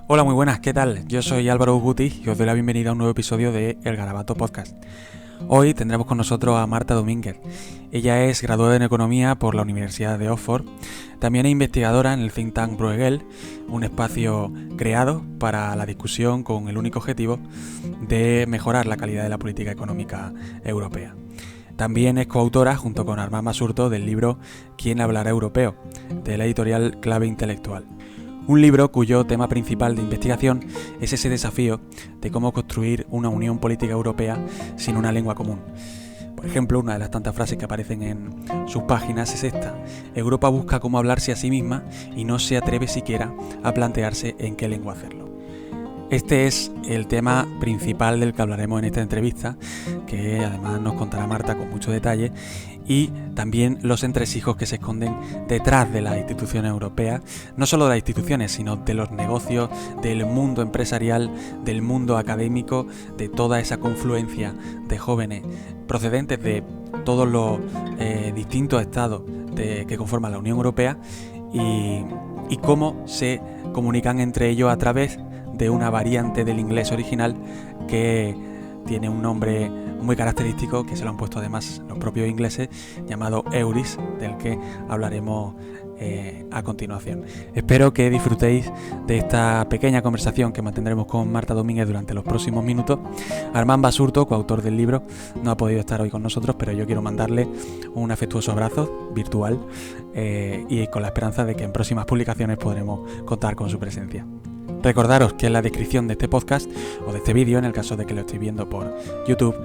Hola, muy buenas, ¿qué tal? Yo soy Álvaro Guti y os doy la bienvenida a un nuevo episodio de El Garabato Podcast. Hoy tendremos con nosotros a Marta Domínguez. Ella es graduada en Economía por la Universidad de Oxford. También es investigadora en el think tank Bruegel, un espacio creado para la discusión con el único objetivo de mejorar la calidad de la política económica europea. También es coautora, junto con Armand Basurto, del libro ¿Quién hablará europeo?, de la editorial Clave Intelectual. Un libro cuyo tema principal de investigación es ese desafío de cómo construir una unión política europea sin una lengua común. Por ejemplo, una de las tantas frases que aparecen en sus páginas es esta: Europa busca cómo hablarse a sí misma y no se atreve siquiera a plantearse en qué lengua hacerlo. Este es el tema principal del que hablaremos en esta entrevista, que además nos contará Marta con mucho detalle, y también los entresijos que se esconden detrás de las instituciones europeas, no solo de las instituciones, sino de los negocios, del mundo empresarial, del mundo académico, de toda esa confluencia de jóvenes procedentes de todos los distintos estados que conforman la Unión Europea y cómo se comunican entre ellos a través de una variante del inglés original que tiene un nombre muy característico, que se lo han puesto además los propios ingleses, llamado EURIS, del que hablaremos a continuación. Espero que disfrutéis de esta pequeña conversación que mantendremos con Marta Domínguez durante los próximos minutos. Armand Basurto, coautor del libro, no ha podido estar hoy con nosotros, pero yo quiero mandarle un afectuoso abrazo virtual y con la esperanza de que en próximas publicaciones podremos contar con su presencia. Recordaros que en la descripción de este podcast, o de este vídeo, en el caso de que lo estéis viendo por YouTube,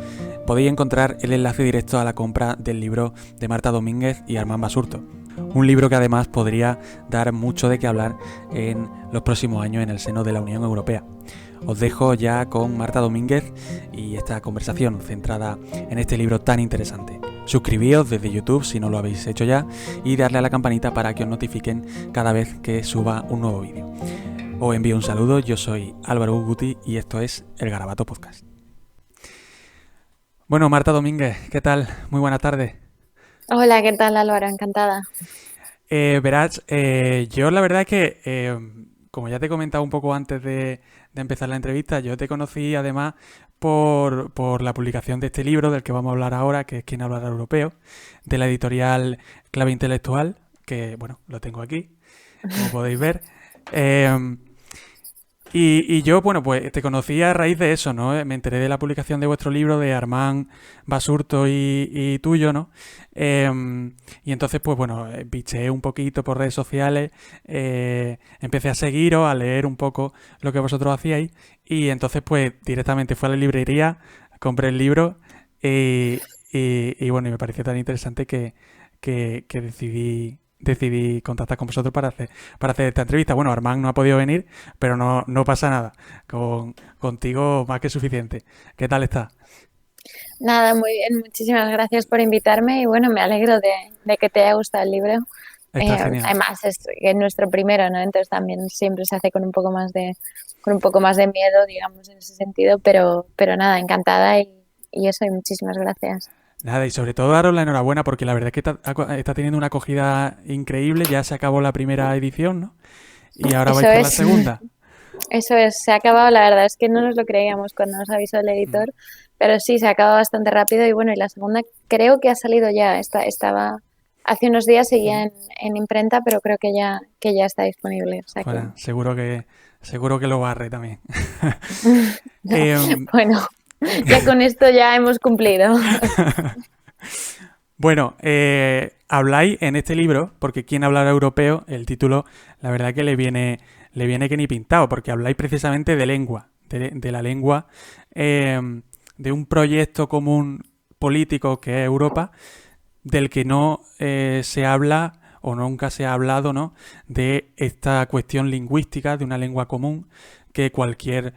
podéis encontrar el enlace directo a la compra del libro de Marta Domínguez y Armand Basurto. Un libro que además podría dar mucho de qué hablar en los próximos años en el seno de la Unión Europea. Os dejo ya con Marta Domínguez y esta conversación centrada en este libro tan interesante. Suscribíos desde YouTube si no lo habéis hecho ya y darle a la campanita para que os notifiquen cada vez que suba un nuevo vídeo. Os envío un saludo, yo soy Álvaro Guti y esto es El Garabato Podcast. Bueno, Marta Domínguez, ¿qué tal? Muy buenas tardes. Hola, ¿qué tal, Álvaro? Encantada. Verás, yo la verdad es que, como ya te he comentado un poco antes de empezar la entrevista, yo te conocí además por la publicación de este libro del que vamos a hablar ahora, que es ¿Quién hablará europeo?, de la editorial Clave Intelectual, que, bueno, lo tengo aquí, como podéis ver. Y yo, bueno, pues te conocí a raíz de eso, ¿no? Me enteré de la publicación de vuestro libro, de Armand Basurto y tuyo, ¿no? Y entonces, pues bueno, bicheé un poquito por redes sociales, empecé a seguiros, a leer un poco lo que vosotros hacíais, y entonces, pues directamente fui a la librería, compré el libro, y bueno, y me pareció tan interesante que decidí contactar con vosotros para hacer esta entrevista. Bueno, Armand no ha podido venir, pero no pasa nada. Contigo más que suficiente. ¿Qué tal estás? Nada, muy bien, muchísimas gracias por invitarme y bueno, me alegro de que te haya gustado el libro. Está genial. Además, es nuestro primero, ¿no? Entonces también siempre se hace con un poco más de miedo, digamos, en ese sentido, pero nada, encantada y eso, y muchísimas gracias. Nada, y sobre todo daros la enhorabuena porque la verdad es que está teniendo una acogida increíble. Ya se acabó la primera edición, ¿no? Y ahora vais Eso por la es, segunda. eso es, se ha acabado, la verdad es que no nos lo creíamos cuando nos avisó el Mm. editor, pero sí, se ha acabado bastante rápido y bueno, y la segunda creo que ha salido ya, estaba hace unos días, seguía Ujú. en imprenta, pero creo que ya está disponible, o sea que Bueno, seguro que lo barre también. no, Em, bueno, ya con esto ya hemos cumplido. Bueno, habláis en este libro, porque ¿Quién hablará europeo?, el título, la verdad que le viene que ni pintado, porque habláis precisamente de lengua, de la lengua, de un proyecto común político que es Europa, del que no se habla o nunca se ha hablado, ¿no?, de esta cuestión lingüística de una lengua común que cualquier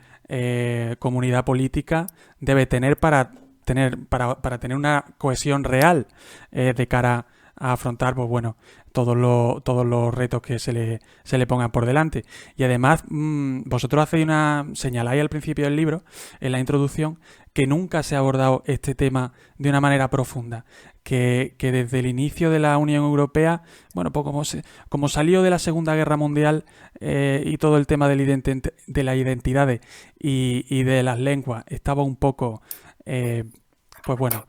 comunidad política debe tener para tener una cohesión real de cara a afrontar, pues bueno, todos los retos que se le pongan por delante. Y además, vosotros señaláis al principio del libro, en la introducción, que nunca se ha abordado este tema de una manera profunda. que desde el inicio de la Unión Europea, bueno, pues como salió de la Segunda Guerra Mundial y todo el tema de las identidades y de las lenguas estaba un poco, pues bueno,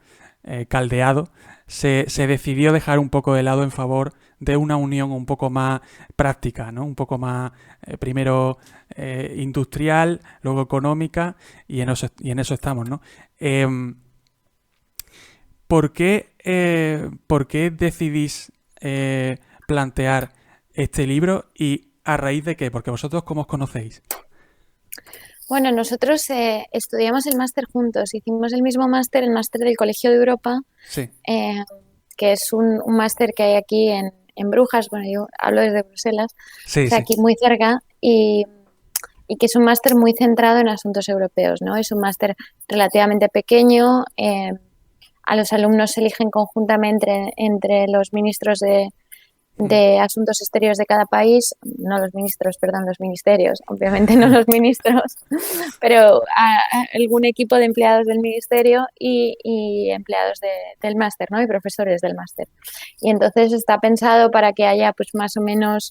caldeado, se decidió dejar un poco de lado en favor de una unión un poco más práctica, ¿no? Un poco más, primero industrial, luego económica, y en eso estamos, ¿no? ¿Por qué decidís plantear este libro y a raíz de qué? Porque vosotros, ¿cómo os conocéis? Bueno, nosotros estudiamos el máster juntos, hicimos el mismo máster, el máster del Colegio de Europa, Sí, que es un máster que hay aquí en Brujas, bueno, yo hablo desde Bruselas, sí, o sea, sí. aquí muy cerca, y que es un máster muy centrado en asuntos europeos, ¿no? Es un máster relativamente pequeño, a los alumnos se eligen conjuntamente entre los ministros de Asuntos Exteriores de cada país, no los ministros, perdón, los ministerios, obviamente no los ministros, pero a algún equipo de empleados del ministerio y empleados del máster, ¿no? Y profesores del máster. Y entonces está pensado para que haya pues más o menos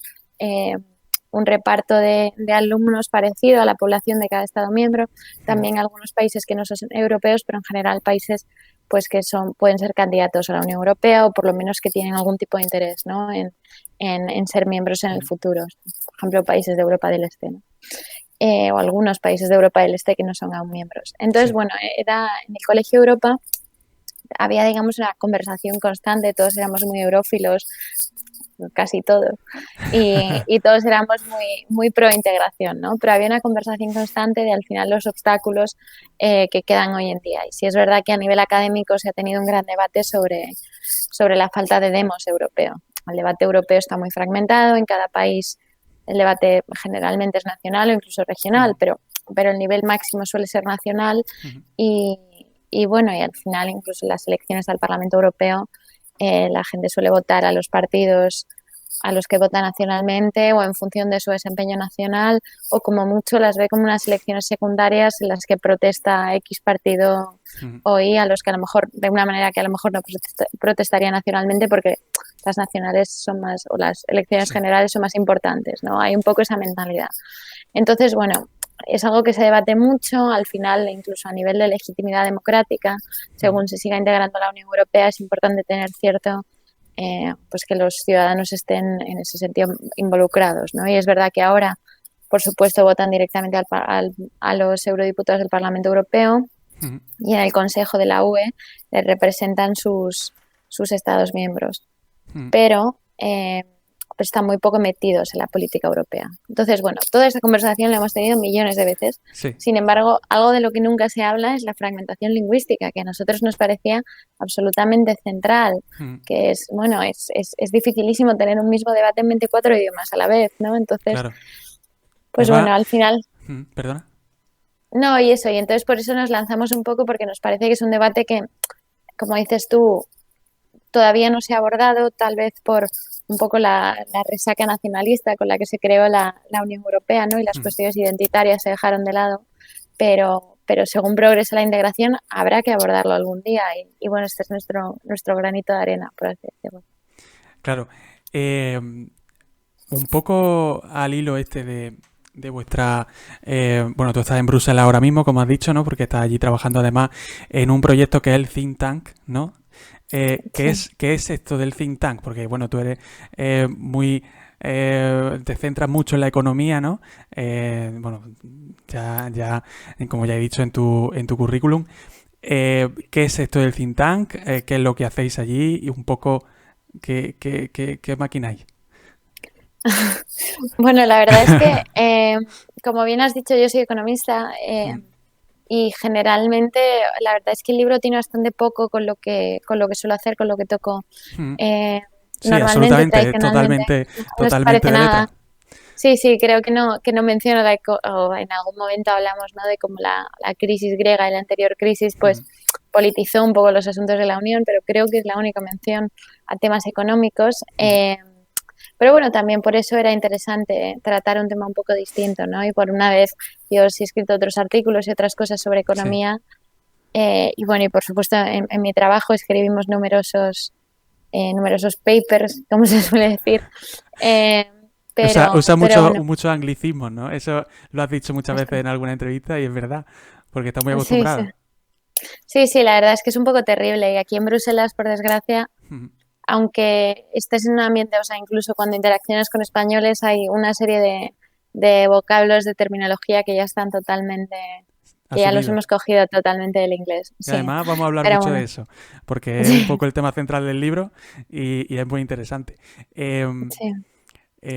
un reparto de alumnos parecido a la población de cada Estado miembro, también algunos países que no son europeos, pero en general países pues que pueden ser candidatos a la Unión Europea o por lo menos que tienen algún tipo de interés, ¿no? en ser miembros en el futuro. Por ejemplo, países de Europa del Este, ¿no? O algunos países de Europa del Este que no son aún miembros. Entonces, Sí. bueno, era en el Colegio Europa había, digamos, una conversación constante, todos éramos muy eurófilos, casi todos, y todos éramos muy pro integración, ¿no? Pero había una conversación constante de al final los obstáculos que quedan hoy en día. Y sí es verdad que a nivel académico se ha tenido un gran debate sobre la falta de demos europeo. El debate europeo está muy fragmentado, en cada país el debate generalmente es nacional o incluso regional, pero el nivel máximo suele ser nacional y bueno, y al final incluso en las elecciones al Parlamento Europeo la gente suele votar a los partidos a los que vota nacionalmente o en función de su desempeño nacional o como mucho las ve como unas elecciones secundarias en las que protesta X partido o Y a los que a lo mejor de una manera que a lo mejor no protestaría nacionalmente porque las nacionales son más o las elecciones generales son más importantes, ¿no? Hay un poco esa mentalidad. Entonces, bueno, es algo que se debate mucho, al final incluso a nivel de legitimidad democrática, según se siga integrando la Unión Europea, es importante tener cierto, pues que los ciudadanos estén en ese sentido involucrados, ¿no? Y es verdad que ahora, por supuesto, votan directamente a los eurodiputados del Parlamento Europeo y en el Consejo de la UE les representan sus Estados miembros, pero pues están muy poco metidos en la política europea. Entonces, bueno, toda esta conversación la hemos tenido millones de veces. Sí. Sin embargo, algo de lo que nunca se habla es la fragmentación lingüística, que a nosotros nos parecía absolutamente central, que es, bueno, es dificilísimo tener un mismo debate en 24 idiomas a la vez, ¿no? Entonces, Claro. pues Eva, bueno, al final... ¿Perdona? No, y eso, y entonces por eso nos lanzamos un poco, porque nos parece que es un debate que, como dices tú, todavía no se ha abordado, tal vez por un poco la resaca nacionalista con la que se creó la Unión Europea, ¿no? Y las cuestiones identitarias se dejaron de lado, pero según progrese la integración habrá que abordarlo algún día y bueno, este es nuestro granito de arena, por así decirlo. Claro. Un poco al hilo este de vuestra... bueno, tú estás en Bruselas ahora mismo, como has dicho, ¿no? Porque estás allí trabajando además en un proyecto que es el Think Tank, ¿no? ¿Qué es esto del Think Tank? Porque, bueno, tú eres muy... te centras mucho en la economía, ¿no? Bueno, ya como ya he dicho en tu currículum, ¿qué es esto del Think Tank? ¿Qué es lo que hacéis allí? Y un poco, ¿qué maquináis? Bueno, la verdad es que, como bien has dicho, yo soy economista y generalmente la verdad es que el libro tiene bastante poco con lo que suelo hacer, con lo que toco. Sí, Normalmente, absolutamente, tradicionalmente, no les totalmente parece de nada. letra. Sí, creo que no menciono, o en algún momento hablamos, ¿no? De cómo la crisis griega y la anterior crisis pues politizó un poco los asuntos de la Unión, pero creo que es la única mención a temas económicos. Pero bueno, también por eso era interesante tratar un tema un poco distinto, ¿no? Y por una vez yo sí he escrito otros artículos y otras cosas sobre economía, Y bueno, y por supuesto en mi trabajo escribimos numerosos papers, como se suele decir. Usa Pero bueno, muchos anglicismos, ¿no? Eso lo has dicho muchas veces en alguna entrevista y es verdad, porque está muy sí, sí. acostumbrado. Sí, la verdad es que es un poco terrible. Y aquí en Bruselas, por desgracia, aunque estés en un ambiente, o sea, incluso cuando interaccionas con españoles, hay una serie de vocablos, de terminología que ya están totalmente, que ya los Asumido. hemos cogido totalmente del inglés. Y Sí, además vamos a hablar pero mucho de bueno, eso, porque es un sí, poco el tema central del libro y es muy interesante. Eh, sí.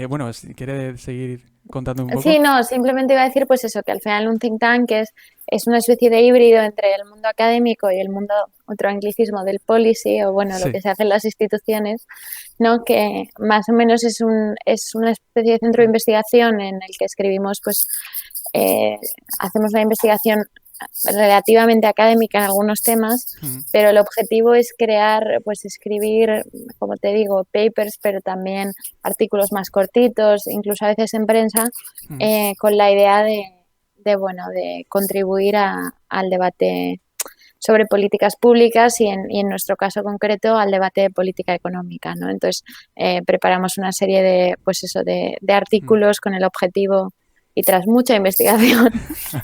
bueno, si quieres seguir contando un poco. Sí, no, simplemente iba a decir pues eso, que al final un think tank es una especie de híbrido entre el mundo académico y el mundo, otro anglicismo del policy, o bueno, lo Sí. que se hace en las instituciones, ¿no? Que más o menos es una especie de centro de investigación en el que escribimos, pues eh, hacemos una investigación relativamente académica en algunos temas, pero el objetivo es crear, pues escribir, como te digo, papers, pero también artículos más cortitos, incluso a veces en prensa, con la idea bueno, de contribuir al debate sobre políticas públicas y en nuestro caso concreto al debate de política económica, ¿no? Entonces preparamos una serie de, pues eso, de artículos con el objetivo y tras mucha investigación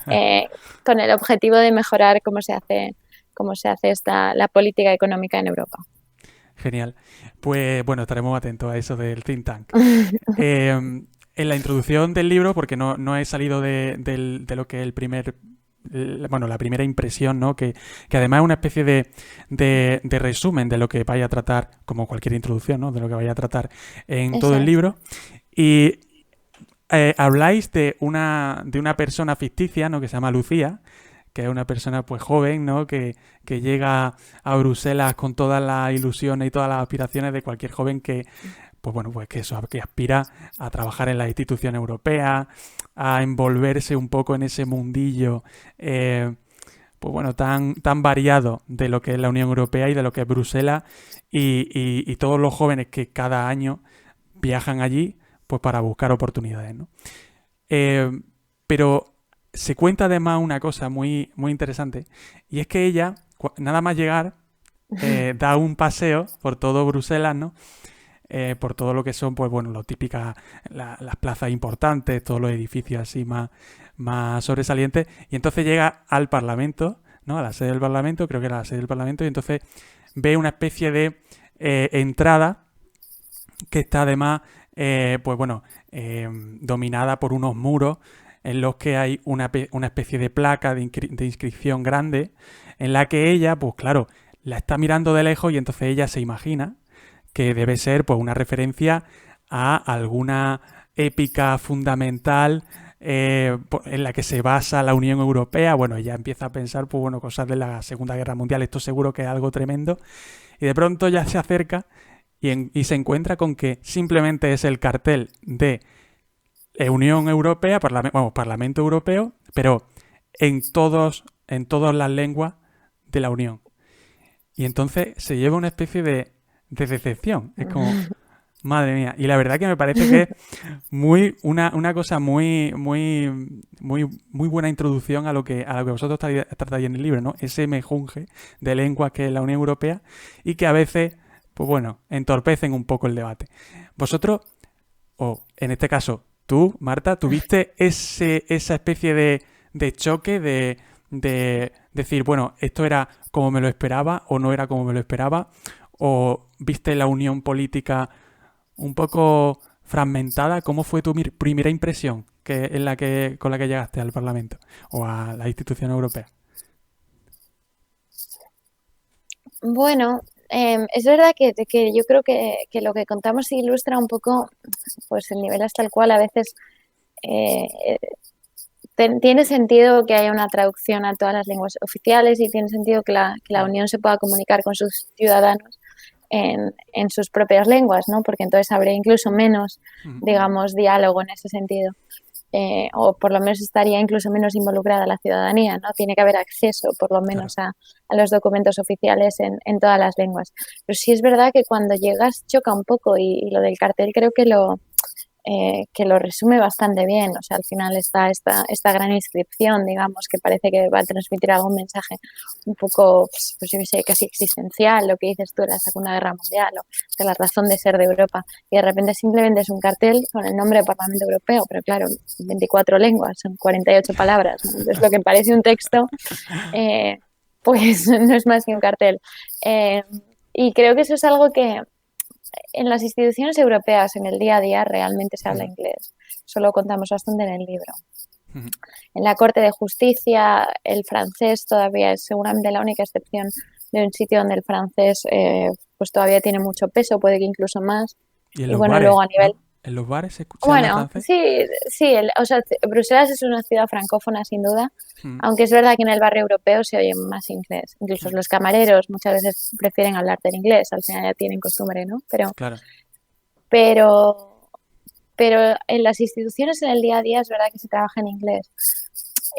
eh, con el objetivo de mejorar cómo se hace la política económica en Europa. Genial. Pues bueno, estaremos atentos a eso del think tank. En la introducción del libro, porque no he salido de lo que es la primera impresión, ¿no? Que además es una especie de resumen de lo que vaya a tratar, como cualquier introducción, ¿no? De lo que vaya a tratar en todo Eso el es. libro. Y habláis de una persona ficticia, ¿no? Que se llama Lucía, que es una persona pues joven, ¿no? Que llega a Bruselas con todas las ilusiones y todas las aspiraciones de cualquier joven que, pues bueno, pues que aspira a trabajar en las instituciones europeas, a envolverse un poco en ese mundillo, pues bueno, tan variado de lo que es la Unión Europea y de lo que es Bruselas y todos los jóvenes que cada año viajan allí, pues para buscar oportunidades, ¿no? Eh, pero se cuenta además una cosa muy interesante y es que ella, nada más llegar, da un paseo por todo Bruselas, ¿no? Por todo lo que son, pues bueno, lo típicas, las plazas importantes, todos los edificios así más sobresalientes, y entonces llega al Parlamento, ¿no? A la sede del Parlamento, creo que era la sede del Parlamento, y entonces ve una especie de entrada que está además, pues bueno, dominada por unos muros en los que hay una especie de placa de inscripción grande en la que ella, pues claro, la está mirando de lejos y entonces ella se imagina que debe ser pues una referencia a alguna épica fundamental en la que se basa la Unión Europea. Bueno, ella empieza a pensar, pues bueno, cosas de la Segunda Guerra Mundial, esto seguro que es algo tremendo, y de pronto ya se acerca y se encuentra con que simplemente es el cartel de Unión Europea, Parlamento Europeo, pero en todas las lenguas de la Unión. Y entonces se lleva una especie de decepción. Es como, madre mía. Y la verdad que me parece que es una cosa muy buena introducción a lo que vosotros tratáis en el libro, ¿no? Ese mejunje de lenguas que es la Unión Europea y que a veces, pues bueno, entorpecen un poco el debate. Vosotros, o en este caso, tú, Marta, tuviste esa especie de choque de decir, bueno, esto era como me lo esperaba o no era como me lo esperaba, o viste la unión política un poco fragmentada. ¿Cómo fue tu primera impresión con la que llegaste al Parlamento o a la institución europea? Bueno, es verdad que yo creo que lo que contamos ilustra un poco pues el nivel hasta el cual a veces eh, tiene sentido que haya una traducción a todas las lenguas oficiales y tiene sentido que la Unión se pueda comunicar con sus ciudadanos en sus propias lenguas, ¿no? Porque entonces habría incluso menos, digamos, diálogo en ese sentido. O por lo menos estaría incluso menos involucrada la ciudadanía, ¿no? Tiene que haber acceso, por lo Claro. menos, a los documentos oficiales en todas las lenguas. Pero sí es verdad que cuando llegas choca un poco y lo del cartel creo que que lo resume bastante bien. O sea, al final está esta gran inscripción, digamos, que parece que va a transmitir algún mensaje un poco, pues yo qué sé, casi existencial, lo que dices tú de la Segunda Guerra Mundial o de la razón de ser de Europa. Y de repente simplemente es un cartel con el nombre de Parlamento Europeo, pero claro, 24 lenguas, son 48 palabras, ¿no? Entonces lo que parece un texto, pues no es más que un cartel. Y creo que eso es algo que en las instituciones europeas, en el día a día, realmente se habla inglés. Eso lo contamos bastante en el libro. En la Corte de Justicia, el francés todavía es seguramente la única excepción de un sitio donde el francés pues todavía tiene mucho peso, puede que incluso más. Y en Y los bueno, bares, luego a nivel... ¿no? ¿En los bares se habla Bueno, francés? sí, o sea, Bruselas es una ciudad francófona sin duda, Mm, aunque es verdad que en el barrio europeo se oye más inglés. Incluso los camareros muchas veces prefieren hablar del inglés, al final ya tienen costumbre, ¿no? claro. Pero, pero en las instituciones en el día a día es verdad que se trabaja en inglés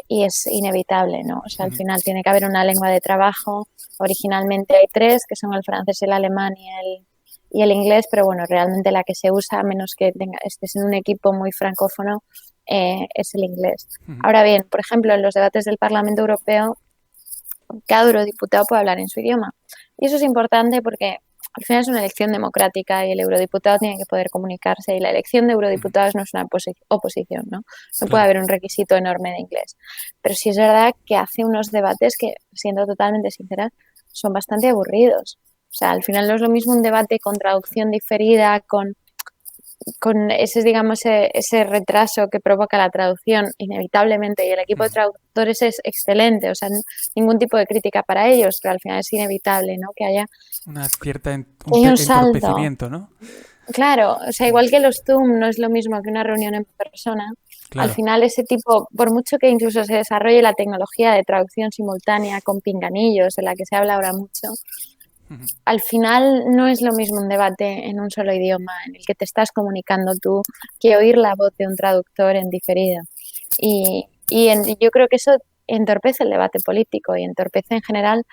y es inevitable, ¿no? O sea, al final tiene que haber una lengua de trabajo. Originalmente hay tres, que son el francés, el alemán y el inglés, pero bueno, realmente la que se usa, a menos que estés en un equipo muy francófono, es el inglés. Ahora bien, por ejemplo, en los debates del Parlamento Europeo, cada eurodiputado puede hablar en su idioma. Y eso es importante porque al final es una elección democrática y el eurodiputado tiene que poder comunicarse y la elección de eurodiputados no es una oposición, ¿no? No puede Claro. haber un requisito enorme de inglés. Pero sí es verdad que hace unos debates que, siendo totalmente sincera, son bastante aburridos. O sea, al final no es lo mismo un debate con traducción diferida, con ese, digamos, ese retraso que provoca la traducción inevitablemente, y el equipo de traductores es excelente, o sea, ningún tipo de crítica para ellos, pero al final es inevitable, ¿no? Que haya, Una cierta que haya un salto. entorpecimiento, ¿no? Claro, o sea, igual que los Zoom no es lo mismo que una reunión en persona, al Claro. final ese tipo, por mucho que incluso se desarrolle la tecnología de traducción simultánea con pinganillos, de la que se habla ahora mucho, al final no es lo mismo un debate en un solo idioma en el que te estás comunicando tú que oír la voz de un traductor en diferido. Yo creo que eso entorpece el debate político y entorpece en general,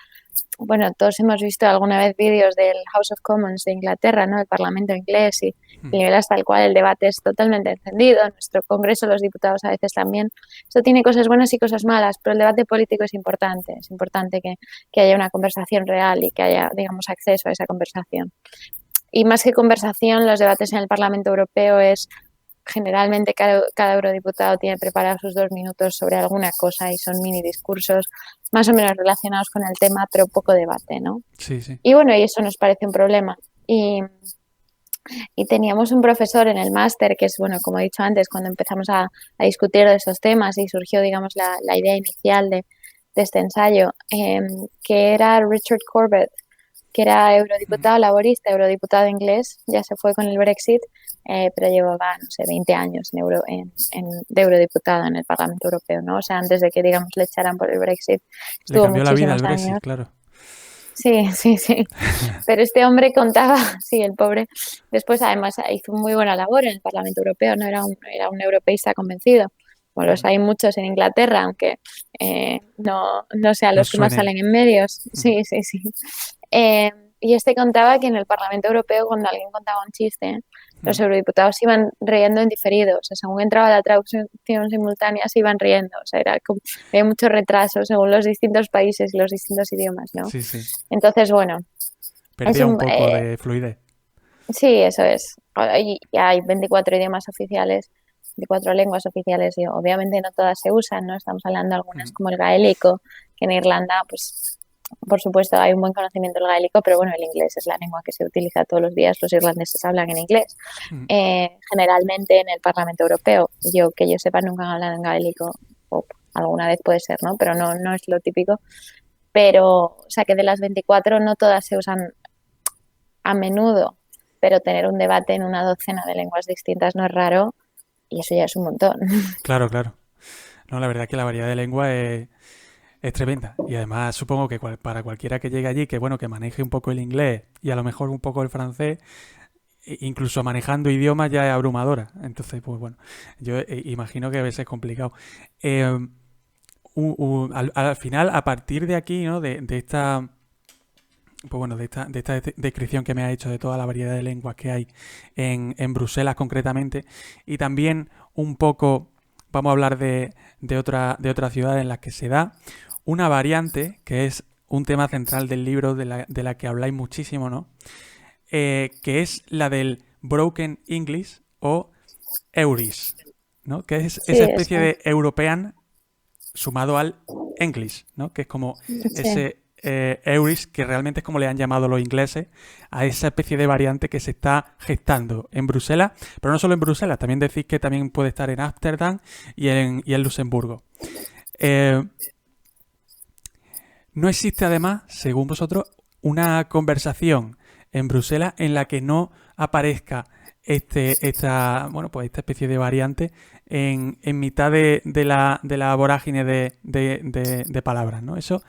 bueno, todos hemos visto alguna vez vídeos del House of Commons de Inglaterra, ¿no? El Parlamento inglés, y el nivel hasta el cual el debate es totalmente encendido. Nuestro Congreso, los diputados a veces también. Esto tiene cosas buenas y cosas malas, pero el debate político es importante. Es importante que haya una conversación real y que haya, digamos, acceso a esa conversación. Y más que conversación, los debates en el Parlamento Europeo es generalmente cada eurodiputado tiene preparados sus 2 minutos sobre alguna cosa y son mini discursos más o menos relacionados con el tema, pero poco debate, ¿no? Sí, sí. Y bueno, y eso nos parece un problema. Y teníamos un profesor en el máster, que es, bueno, como he dicho antes, cuando empezamos a discutir de esos temas y surgió, digamos, la idea inicial de este ensayo, que era Richard Corbett, que era eurodiputado laborista, eurodiputado inglés, ya se fue con el Brexit, pero llevaba, no sé, 20 años de eurodiputado en el Parlamento Europeo, ¿no? O sea, antes de que, digamos, le echaran por el Brexit, Le estuvo cambió la vida el muchísimos Brexit, años. claro. Sí, sí, sí. Pero este hombre contaba, sí, el pobre, después además hizo muy buena labor en el Parlamento Europeo, no era un europeísta convencido. Bueno, los hay muchos en Inglaterra, aunque no sean No los que más suenen. salen en medios. Sí, sí, sí. Y este contaba que en el Parlamento Europeo, cuando alguien contaba un chiste, los eurodiputados iban riendo en diferido. O sea, según entraba la traducción simultánea, se iban riendo. O sea, había mucho retraso según los distintos países y los distintos idiomas, ¿no? Sí, sí. Entonces, bueno, es Perdía un poco de fluidez. sí, eso es. Y hay 24 idiomas oficiales, 24 lenguas oficiales, y obviamente no todas se usan, ¿no? Estamos hablando de algunas como el gaélico, que en Irlanda, pues, por supuesto, hay un buen conocimiento del gaélico, pero bueno, el inglés es la lengua que se utiliza todos los días, los irlandeses hablan en inglés. Generalmente en el Parlamento Europeo, que yo sepa, nunca han hablado en gaélico, o alguna vez puede ser, ¿no? Pero no es lo típico. Pero, o sea, que de las 24 no todas se usan a menudo, pero tener un debate en una docena de lenguas distintas no es raro y eso ya es un montón. Claro, claro. No, la verdad es que la variedad de lengua es tremenda. Y además supongo que para cualquiera que llegue allí, que bueno, que maneje un poco el inglés y a lo mejor un poco el francés, incluso manejando idiomas ya es abrumadora. Entonces, pues bueno, yo imagino que a veces es complicado. Al final, a partir de aquí, ¿no? De esta pues bueno, de esta descripción que me has hecho de toda la variedad de lenguas que hay en Bruselas concretamente. Y también un poco vamos a hablar de otra ciudad en la que se da una variante que es un tema central del libro de la que habláis muchísimo, ¿no? Que es la del Broken English o Euris, ¿no? Que es Sí, esa especie eso. de European sumado al English, ¿no? Que es como Sí. ese Euris que realmente es como le han llamado los ingleses a esa especie de variante que se está gestando en Bruselas, pero no solo en Bruselas, también decís que también puede estar en Ámsterdam y en Luxemburgo. Eh, no existe además, según vosotros, una conversación en Bruselas en la que no aparezca esta especie de variante en mitad de la vorágine de palabras, ¿no? Eso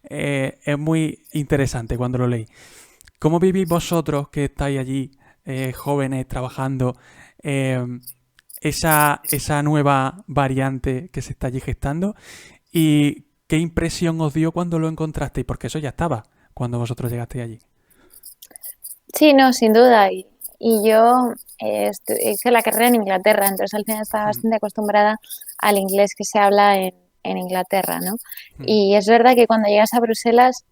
es muy interesante cuando lo leí. ¿Cómo vivís vosotros que estáis allí, jóvenes, trabajando, eh, esa nueva variante que se está allí gestando? ¿Y qué impresión os dio cuando lo encontrasteis? Porque eso ya estaba cuando vosotros llegasteis allí. Sí, no, sin duda. Y yo hice la carrera en Inglaterra, entonces al final estaba Mm, bastante acostumbrada al inglés que se habla en Inglaterra, ¿no? mm, Y es verdad que cuando llegas a Bruselas,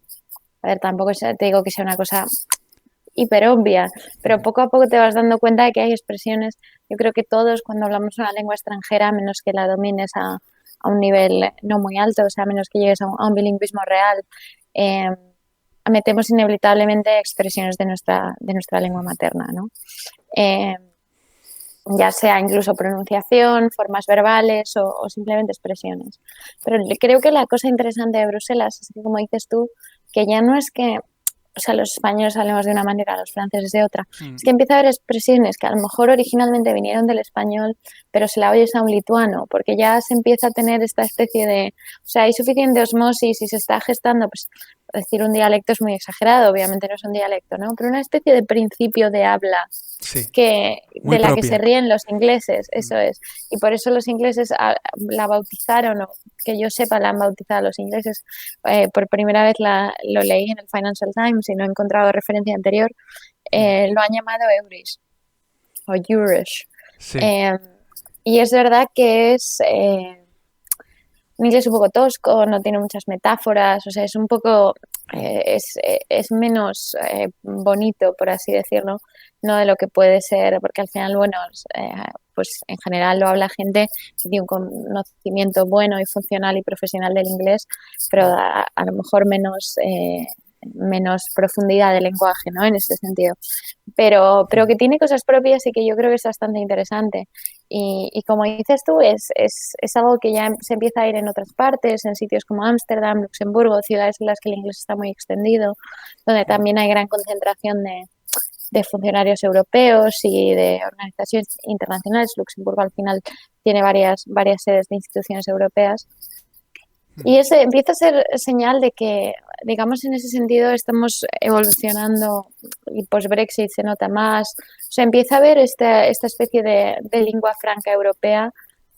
a ver, tampoco te digo que sea una cosa hiper obvia, pero mm, poco a poco te vas dando cuenta de que hay expresiones. Yo creo que todos cuando hablamos una lengua extranjera, a menos que la domines a un nivel no muy alto, o sea, a menos que llegues a un bilingüismo real, eh, metemos inevitablemente expresiones de nuestra lengua materna, ¿no? Eh, ya sea incluso pronunciación, formas verbales o simplemente expresiones. Pero creo que la cosa interesante de Bruselas es que, como dices tú, que ya no es que, o sea, los españoles hablemos de una manera, los franceses de otra. Es mm. que empieza a haber expresiones que a lo mejor originalmente vinieron del español, pero se la oyes a un lituano, porque ya se empieza a tener esta especie de, o sea, hay suficiente osmosis y se está gestando, pues decir un dialecto es muy exagerado, obviamente no es un dialecto, ¿no? Pero una especie de principio de habla Sí, de muy la que se propia. ríen los ingleses, Mm, eso es. Y por eso los ingleses la bautizaron, o que yo sepa, la han bautizado los ingleses. Por primera vez lo leí en el Financial Times y no he encontrado referencia anterior. mm. Lo han llamado Eurish o Eurish. Sí, Eh, y es verdad que es un inglés un poco tosco, no tiene muchas metáforas, o sea, es un poco, es menos bonito, por así decirlo, no de lo que puede ser, porque al final, bueno, pues en general lo habla gente que tiene un conocimiento bueno y funcional y profesional del inglés, pero mm, a lo mejor menos profundidad de lenguaje, ¿no? En ese sentido. Pero mm. que tiene cosas propias y que yo creo que es bastante interesante. Y como dices tú, es algo que ya se empieza a ir en otras partes, en sitios como Ámsterdam, Luxemburgo, ciudades en las que el inglés está muy extendido, donde Mm. también hay gran concentración de funcionarios europeos y de organizaciones internacionales. Luxemburgo al final tiene varias sedes de instituciones europeas. Mm. Y ese empieza a ser señal de que, digamos, en ese sentido estamos evolucionando y post-Brexit se nota más. O sea, empieza a haber esta especie de lengua franca europea,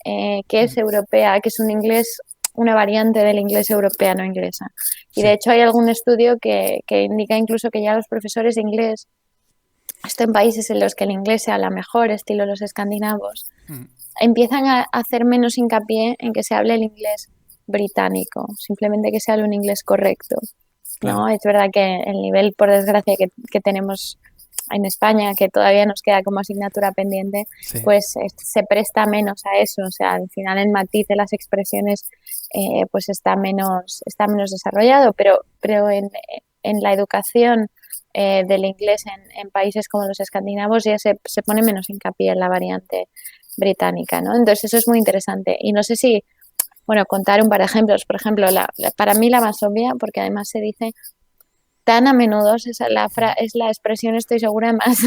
que es Mm. europea, que es un inglés, una variante del inglés europea, no inglesa. Y de Sí. hecho hay algún estudio que indica incluso que ya los profesores de inglés, esto en países en los que el inglés se habla mejor, estilo los escandinavos, Mm. empiezan a hacer menos hincapié en que se hable el inglés británico, simplemente que se hable un inglés correcto, Claro. ¿no? Es verdad que el nivel, por desgracia, que tenemos en España, que todavía nos queda como asignatura pendiente, Sí. pues se presta menos a eso, o sea, al final el matiz de las expresiones pues está menos desarrollado, pero en la educación del inglés en países como los escandinavos ya se pone menos hincapié en la variante británica, ¿no? Entonces eso es muy interesante. Y no sé si, bueno, contar un par de ejemplos. Por ejemplo, para mí la más obvia, porque además se dice tan a menudo, es la expresión, estoy segura, más,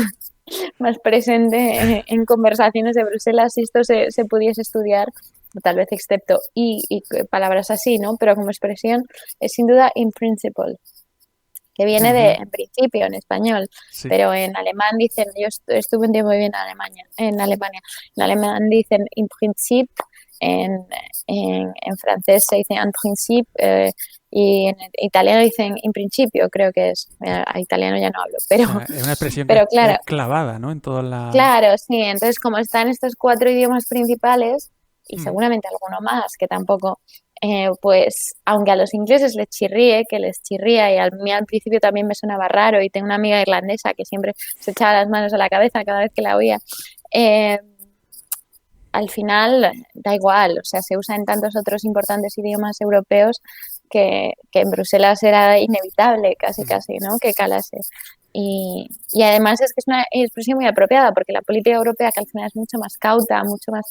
más presente en conversaciones de Bruselas. Si esto se pudiese estudiar, tal vez excepto y palabras así, ¿no? Pero como expresión es sin duda in principle, que viene de Ujú. en principio en español, Sí. pero en alemán dicen, yo estuve un tiempo viviendo en Alemania, en alemán dicen in principe, en francés se dice en principe, Y en italiano dicen in principio, creo que es. A italiano ya no hablo, pero, O sea, es una expresión pero que claro, es clavada, ¿no? En todas las... claro, sí. Entonces, como están estos 4 idiomas principales, y Mm, seguramente alguno más, que tampoco, pues, aunque a los ingleses les chirríe, que les chirría, y a mí al principio también me sonaba raro, y tengo una amiga irlandesa que siempre se echaba las manos a la cabeza cada vez que la oía, eh, al final da igual, o sea, se usa en tantos otros importantes idiomas europeos que en Bruselas era inevitable, casi mm. casi, ¿no? Que calase. Y además es que es una expresión muy apropiada, porque la política europea, que al final es mucho más cauta, mucho más,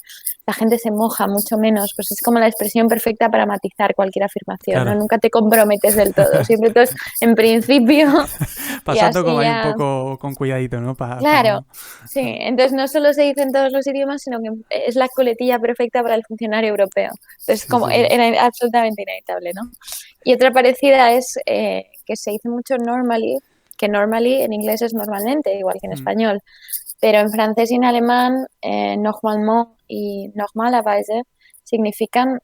la gente se moja mucho menos, pues es como la expresión perfecta para matizar cualquier afirmación, ¿no? Claro. Nunca te comprometes del todo, siempre todo es en principio y Pasando como así ahí un ya. poco con cuidadito, ¿no? Para Claro, no... sí. Entonces no solo se dice en todos los idiomas, sino que es la coletilla perfecta para el funcionario europeo. Entonces, Sí, como sí, sí. era absolutamente inevitable, ¿no? Y otra parecida es que se dice mucho normally, que normally en inglés es normalmente, igual que en Mm. español, pero en francés y en alemán, normalement y normalerweise significan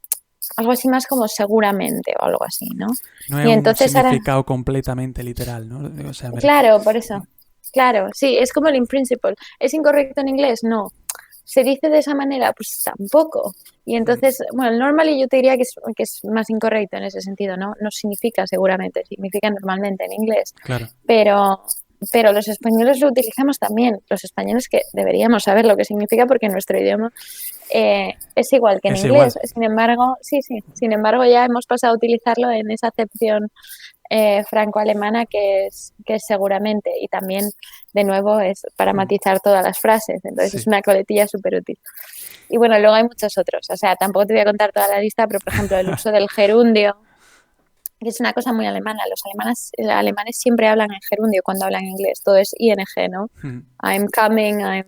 algo así más como seguramente o algo así, ¿no? No es Y un entonces ahora, significado completamente literal, ¿no? O sea, me refiero... claro, por eso. Claro, sí, es como el in principle. ¿Es incorrecto en inglés? No. ¿Se dice de esa manera? Pues tampoco. Y Mm, entonces, bueno, el normally yo te diría que es más incorrecto en ese sentido, ¿no? No significa seguramente, significa normalmente en inglés. claro. Pero, pero los españoles lo utilizamos también. Los españoles que deberíamos saber lo que significa porque nuestro idioma es igual que en Es igual. inglés. Sin embargo, sí, sí. Sin embargo, ya hemos pasado a utilizarlo en esa acepción franco-alemana que es seguramente, y también de nuevo es para Mm, matizar todas las frases, entonces es sí. una coletilla súper útil. Y bueno, luego hay muchos otros, o sea, tampoco te voy a contar toda la lista, pero por ejemplo el uso del gerundio, que es una cosa muy alemana, los alemanes siempre hablan en gerundio cuando hablan inglés, todo es ing, ¿no? Mm, I'm coming, I'm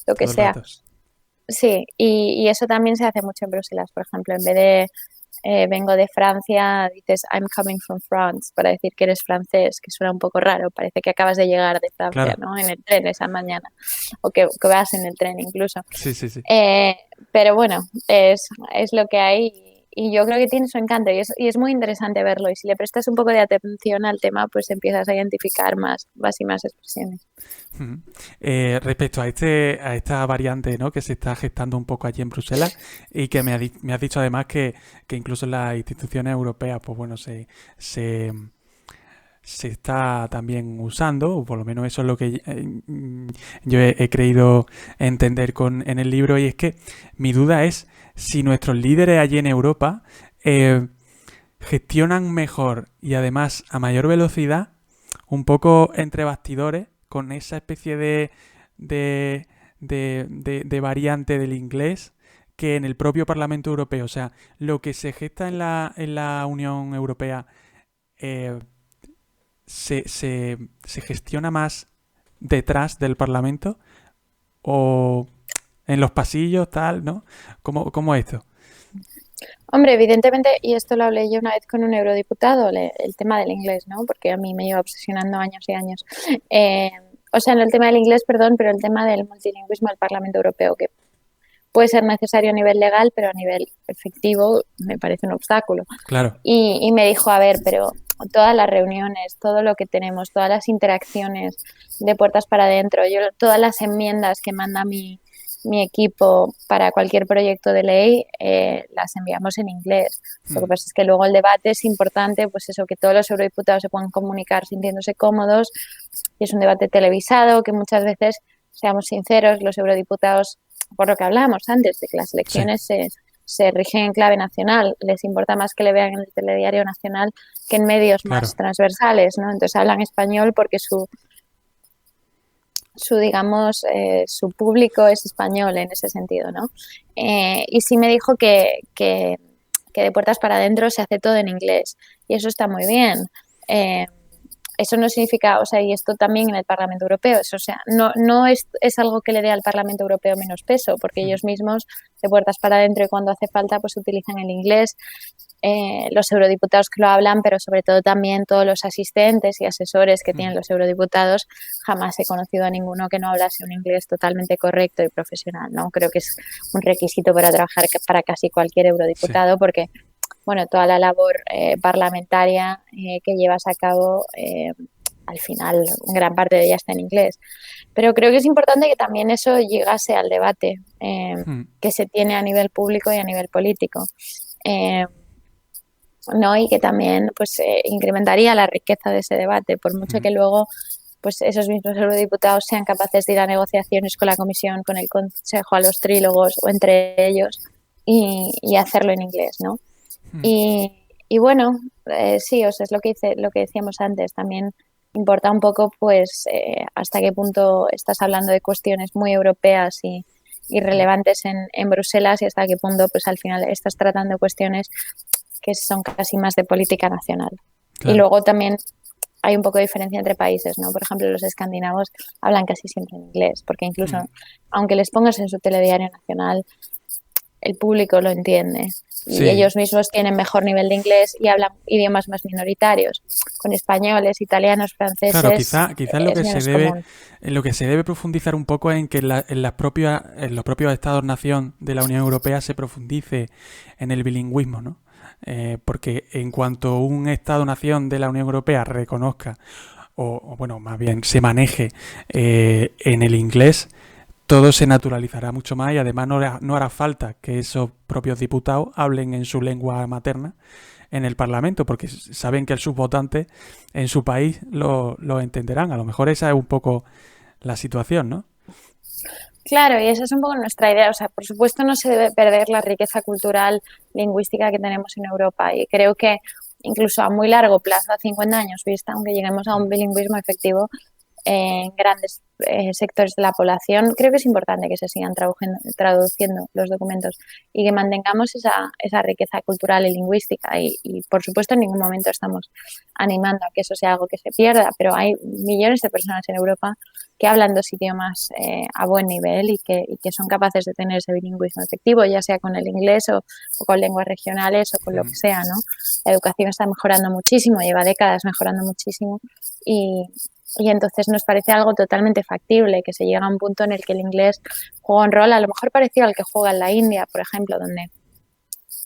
lo que todo el sea. rato. Sí, y eso también se hace mucho en Bruselas, por ejemplo, en vez de vengo de Francia, dices I'm coming from France para decir que eres francés, que suena un poco raro, parece que acabas de llegar de Francia, Claro. ¿no? En el tren esa mañana, o que vas en el tren incluso. Sí, sí, sí. Eh, pero bueno, es lo que hay y yo creo que tiene su encanto y es muy interesante verlo y si le prestas un poco de atención al tema, pues empiezas a identificar más y más expresiones. Ujú. Respecto a a esta variante, ¿no? Que se está gestando un poco allí en Bruselas y que me has dicho además que incluso en las instituciones europeas, pues bueno, se, se está también usando, o por lo menos eso es lo que yo he creído entender en el libro, y es que mi duda es si nuestros líderes allí en Europa eh, gestionan mejor y además a mayor velocidad, un poco entre bastidores, con esa especie de, de variante del inglés que en el propio Parlamento Europeo. O sea, lo que se gesta en la Unión Europea eh, se gestiona más detrás del Parlamento o en los pasillos, tal, ¿no? ¿Cómo es esto? Hombre, evidentemente, y esto lo hablé yo una vez con un eurodiputado, el tema del inglés, ¿no? Porque a mí me lleva obsesionando años y años. Eh, o sea, no el tema del inglés, perdón, pero el tema del multilingüismo del Parlamento Europeo, que puede ser necesario a nivel legal, pero a nivel efectivo me parece un obstáculo. Claro, Y me dijo, a ver, pero todas las reuniones, todo lo que tenemos, todas las interacciones de puertas para adentro, todas las enmiendas que manda mi equipo para cualquier proyecto de ley, las enviamos en inglés. Lo que pasa es que luego el debate es importante, pues eso, que todos los eurodiputados se puedan comunicar sintiéndose cómodos. Y es un debate televisado que muchas veces, seamos sinceros, los eurodiputados, por lo que hablábamos antes, de que las sí, elecciones se rigen en clave nacional, les importa más que le vean en el telediario nacional que en medios más claro. transversales, ¿no? Entonces hablan español porque digamos, su público es español en ese sentido, ¿no? Y sí me dijo que de puertas para adentro se hace todo en inglés y eso está muy bien. Eso no significa, o sea, y esto también en el Parlamento Europeo, eso, o sea, no es algo que le dé al Parlamento Europeo menos peso, porque ellos mismos, de puertas para adentro y cuando hace falta, pues utilizan el inglés, los eurodiputados que lo hablan, pero sobre todo también todos los asistentes y asesores que tienen los eurodiputados. Jamás he conocido a ninguno que no hablase un inglés totalmente correcto y profesional, ¿no? Creo que es un requisito para trabajar para casi cualquier Sí, eurodiputado, porque bueno, toda la labor parlamentaria que llevas a cabo, al final, gran parte de ella está en inglés. Pero creo que es importante que también eso llegase al debate que se tiene a nivel público y a nivel político. ¿No? Y que también pues incrementaría la riqueza de ese debate, por mucho que luego pues esos mismos eurodiputados sean capaces de ir a negociaciones con la Comisión, con el Consejo, a los trílogos o entre ellos y hacerlo en inglés, ¿no? Y bueno, sí, o sea, es lo que decíamos antes, también importa un poco pues hasta qué punto estás hablando de cuestiones muy europeas y relevantes en Bruselas y hasta qué punto pues al final estás tratando cuestiones que son casi más de política nacional. Claro. Y luego también hay un poco de diferencia entre países, ¿no? Por ejemplo, los escandinavos hablan casi siempre en inglés, porque incluso aunque les pongas en su telediario nacional, el público lo entiende. Y ellos mismos tienen mejor nivel de inglés y hablan idiomas más minoritarios, con españoles, italianos, franceses. Claro, quizás lo que se debe profundizar un poco es en que en los propios Estados-nación de la Unión Europea se profundice en el bilingüismo, ¿no? Porque en cuanto un Estado-nación de la Unión Europea reconozca, o bueno, más bien se maneje en el inglés, todo se naturalizará mucho más y además no hará falta que esos propios diputados hablen en su lengua materna en el Parlamento, porque saben que sus votantes en su país lo entenderán. A lo mejor esa es un poco la situación, ¿no? Claro, y esa es un poco nuestra idea. O sea, por supuesto no se debe perder la riqueza cultural, lingüística que tenemos en Europa y creo que incluso a muy largo plazo, a 50 años vista, aunque lleguemos a un bilingüismo efectivo en grandes sectores de la población, creo que es importante que se sigan traduciendo los documentos y que mantengamos esa riqueza cultural y lingüística y por supuesto en ningún momento estamos animando a que eso sea algo que se pierda, pero hay millones de personas en Europa que hablan dos idiomas a buen nivel y que son capaces de tener ese bilingüismo efectivo, ya sea con el inglés o con lenguas regionales o con lo que sea, ¿no? La educación está mejorando muchísimo, lleva décadas mejorando muchísimo y entonces nos parece algo totalmente factible, que se llega a un punto en el que el inglés juega un rol a lo mejor parecido al que juega en la India, por ejemplo, donde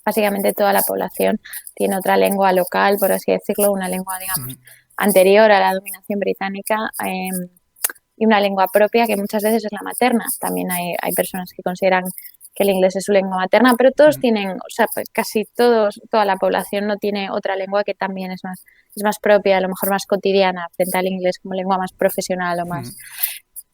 básicamente toda la población tiene otra lengua local, por así decirlo, una lengua, digamos, anterior a la dominación británica y una lengua propia que muchas veces es la materna. También hay personas que consideran que el inglés es su lengua materna, pero todos tienen, o sea, pues casi toda la población no tiene otra lengua que también es más propia, a lo mejor más cotidiana, frente al inglés como lengua más profesional o más.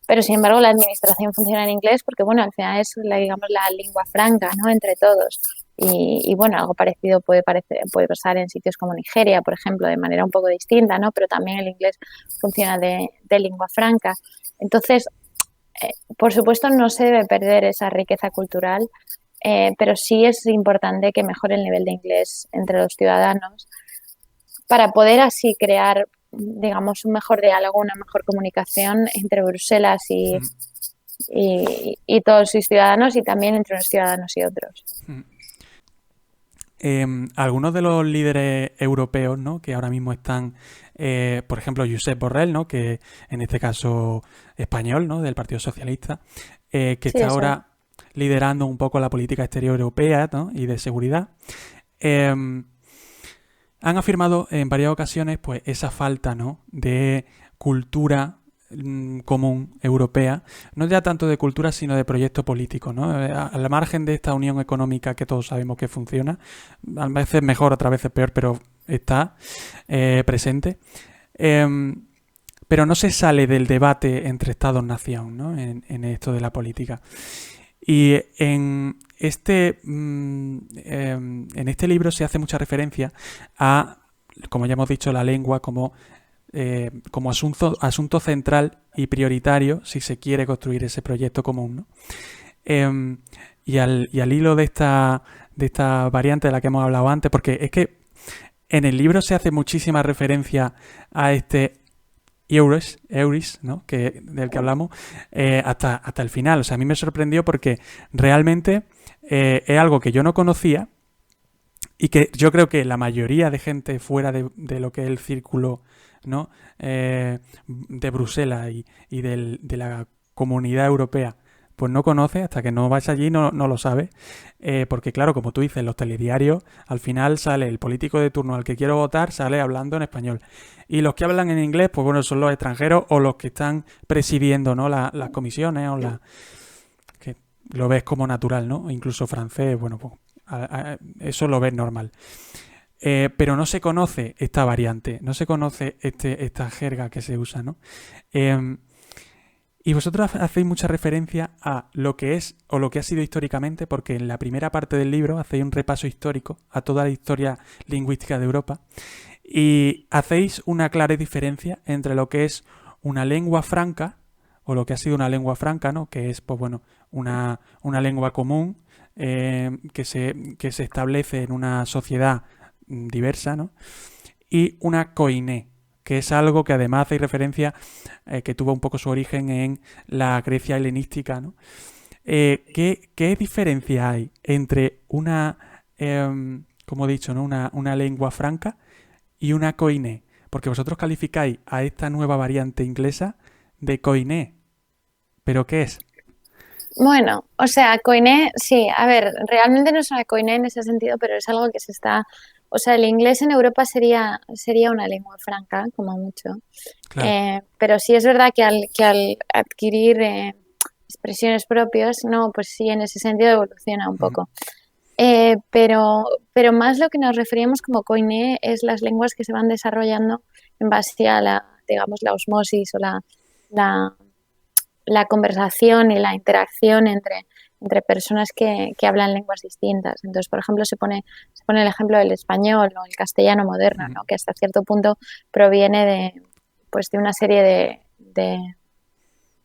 Pero sin embargo la administración funciona en inglés porque, bueno, al final es, digamos, la lengua franca, ¿no? Entre todos. Y bueno, algo parecido puede pasar en sitios como Nigeria, por ejemplo, de manera un poco distinta, ¿no? Pero también el inglés funciona de lengua franca. Entonces, por supuesto, no se debe perder esa riqueza cultural, pero sí es importante que mejore el nivel de inglés entre los ciudadanos para poder así crear, digamos, un mejor diálogo, una mejor comunicación entre Bruselas y todos sus ciudadanos y también entre unos ciudadanos y otros. Algunos de los líderes europeos, ¿no?, que ahora mismo están, por ejemplo, Josep Borrell, ¿no?, que en este caso español, ¿no?, del Partido Socialista, que está ahora liderando un poco la política exterior europea, ¿no?, y de seguridad, han afirmado en varias ocasiones pues esa falta, ¿no?, de cultura común europea, no ya tanto de cultura sino de proyecto político, ¿no? A la margen de esta unión económica que todos sabemos que funciona, a veces mejor, otras veces peor, pero está presente, pero no se sale del debate entre Estados-nación, ¿no?, en esto de la política. Y en este libro se hace mucha referencia a, como ya hemos dicho, la lengua como asunto central y prioritario si se quiere construir ese proyecto común, ¿no? Y al hilo de esta variante de la que hemos hablado antes, porque es que en el libro se hace muchísima referencia a este Euris, ¿no?, del que hablamos, hasta el final. O sea, a mí me sorprendió porque realmente es algo que yo no conocía y que yo creo que la mayoría de gente fuera de lo que es el círculo, ¿no?, de Bruselas y de la Comunidad Europea pues no conoces, hasta que no vas allí no lo sabes. Porque claro, como tú dices, los telediarios, al final sale el político de turno al que quiero votar, sale hablando en español. Y los que hablan en inglés, pues bueno, son los extranjeros o los que están presidiendo, ¿no? Las comisiones o que lo ves como natural, ¿no? Incluso francés, bueno, pues eso lo ves normal. Pero no se conoce esta variante, no se conoce esta jerga que se usa, ¿no? Y vosotros hacéis mucha referencia a lo que es o lo que ha sido históricamente, porque en la primera parte del libro hacéis un repaso histórico a toda la historia lingüística de Europa y hacéis una clara diferencia entre lo que es una lengua franca o lo que ha sido una lengua franca, ¿no? Que es, pues bueno, una lengua común que se establece en una sociedad diversa, ¿no? Y una koiné, que es algo que además hace referencia que tuvo un poco su origen en la Grecia helenística, ¿no? ¿Qué diferencia hay entre como he dicho, ¿no? una lengua franca y una koiné? Porque vosotros calificáis a esta nueva variante inglesa de koiné. ¿Pero qué es? Bueno, o sea, koiné, sí, a ver, realmente no es una koiné en ese sentido, pero es algo que se está, o sea, el inglés en Europa sería una lengua franca, como mucho. Claro. Pero sí es verdad que al adquirir expresiones propias, no, pues sí, en ese sentido evoluciona un Uh-huh. poco. Pero más lo que nos referíamos como koiné es las lenguas que se van desarrollando en base a digamos, la osmosis o la, la conversación y la interacción entre personas que hablan lenguas distintas. Entonces, por ejemplo, se pone el ejemplo del español o el castellano moderno, Uh-huh. ¿no? Que hasta cierto punto proviene de una serie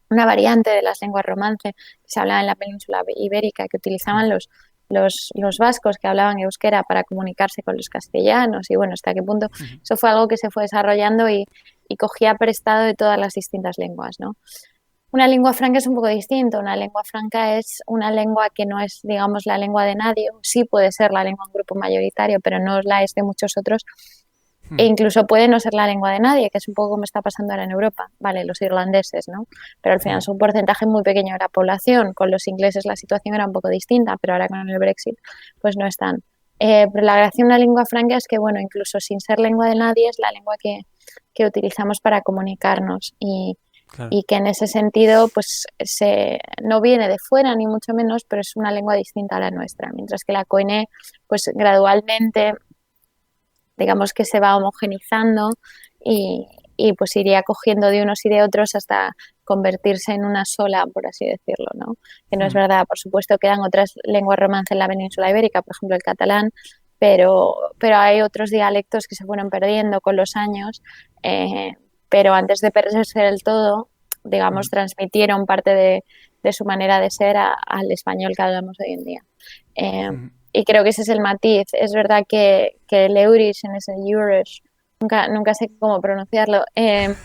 una variante de las lenguas romance que se hablaba en la península ibérica, que utilizaban los vascos que hablaban euskera para comunicarse con los castellanos. Y bueno, hasta qué punto Uh-huh. eso fue algo que se fue desarrollando y cogía prestado de todas las distintas lenguas, ¿no? Una lengua franca es un poco distinto. Una lengua franca es una lengua que no es, digamos, la lengua de nadie. Sí puede ser la lengua de un grupo mayoritario, pero no la es de muchos otros. E Uh-huh. incluso puede no ser la lengua de nadie, que es un poco como está pasando ahora en Europa. Vale, los irlandeses, ¿no? Pero al final Uh-huh. es un porcentaje muy pequeño de la población. Con los ingleses la situación era un poco distinta, pero ahora con el Brexit, pues no están. Pero la gracia de una lengua franca es que, bueno, incluso sin ser lengua de nadie, es la lengua que utilizamos para comunicarnos Claro. y que en ese sentido pues no viene de fuera ni mucho menos, pero es una lengua distinta a la nuestra, mientras que la koiné pues gradualmente digamos que se va homogenizando y, y pues iría cogiendo de unos y de otros hasta convertirse en una sola, por así decirlo, ¿no? Que no es Uh-huh. verdad, por supuesto quedan otras lenguas romance en la península ibérica, por ejemplo el catalán, pero hay otros dialectos que se fueron perdiendo con los años, eh, pero antes de perderse del todo, digamos, Uh-huh. transmitieron parte de su manera de ser al español que hablamos hoy en día. Uh-huh. Y creo que ese es el matiz. Es verdad que el Eurish en ese Eurish, nunca sé cómo pronunciarlo, Es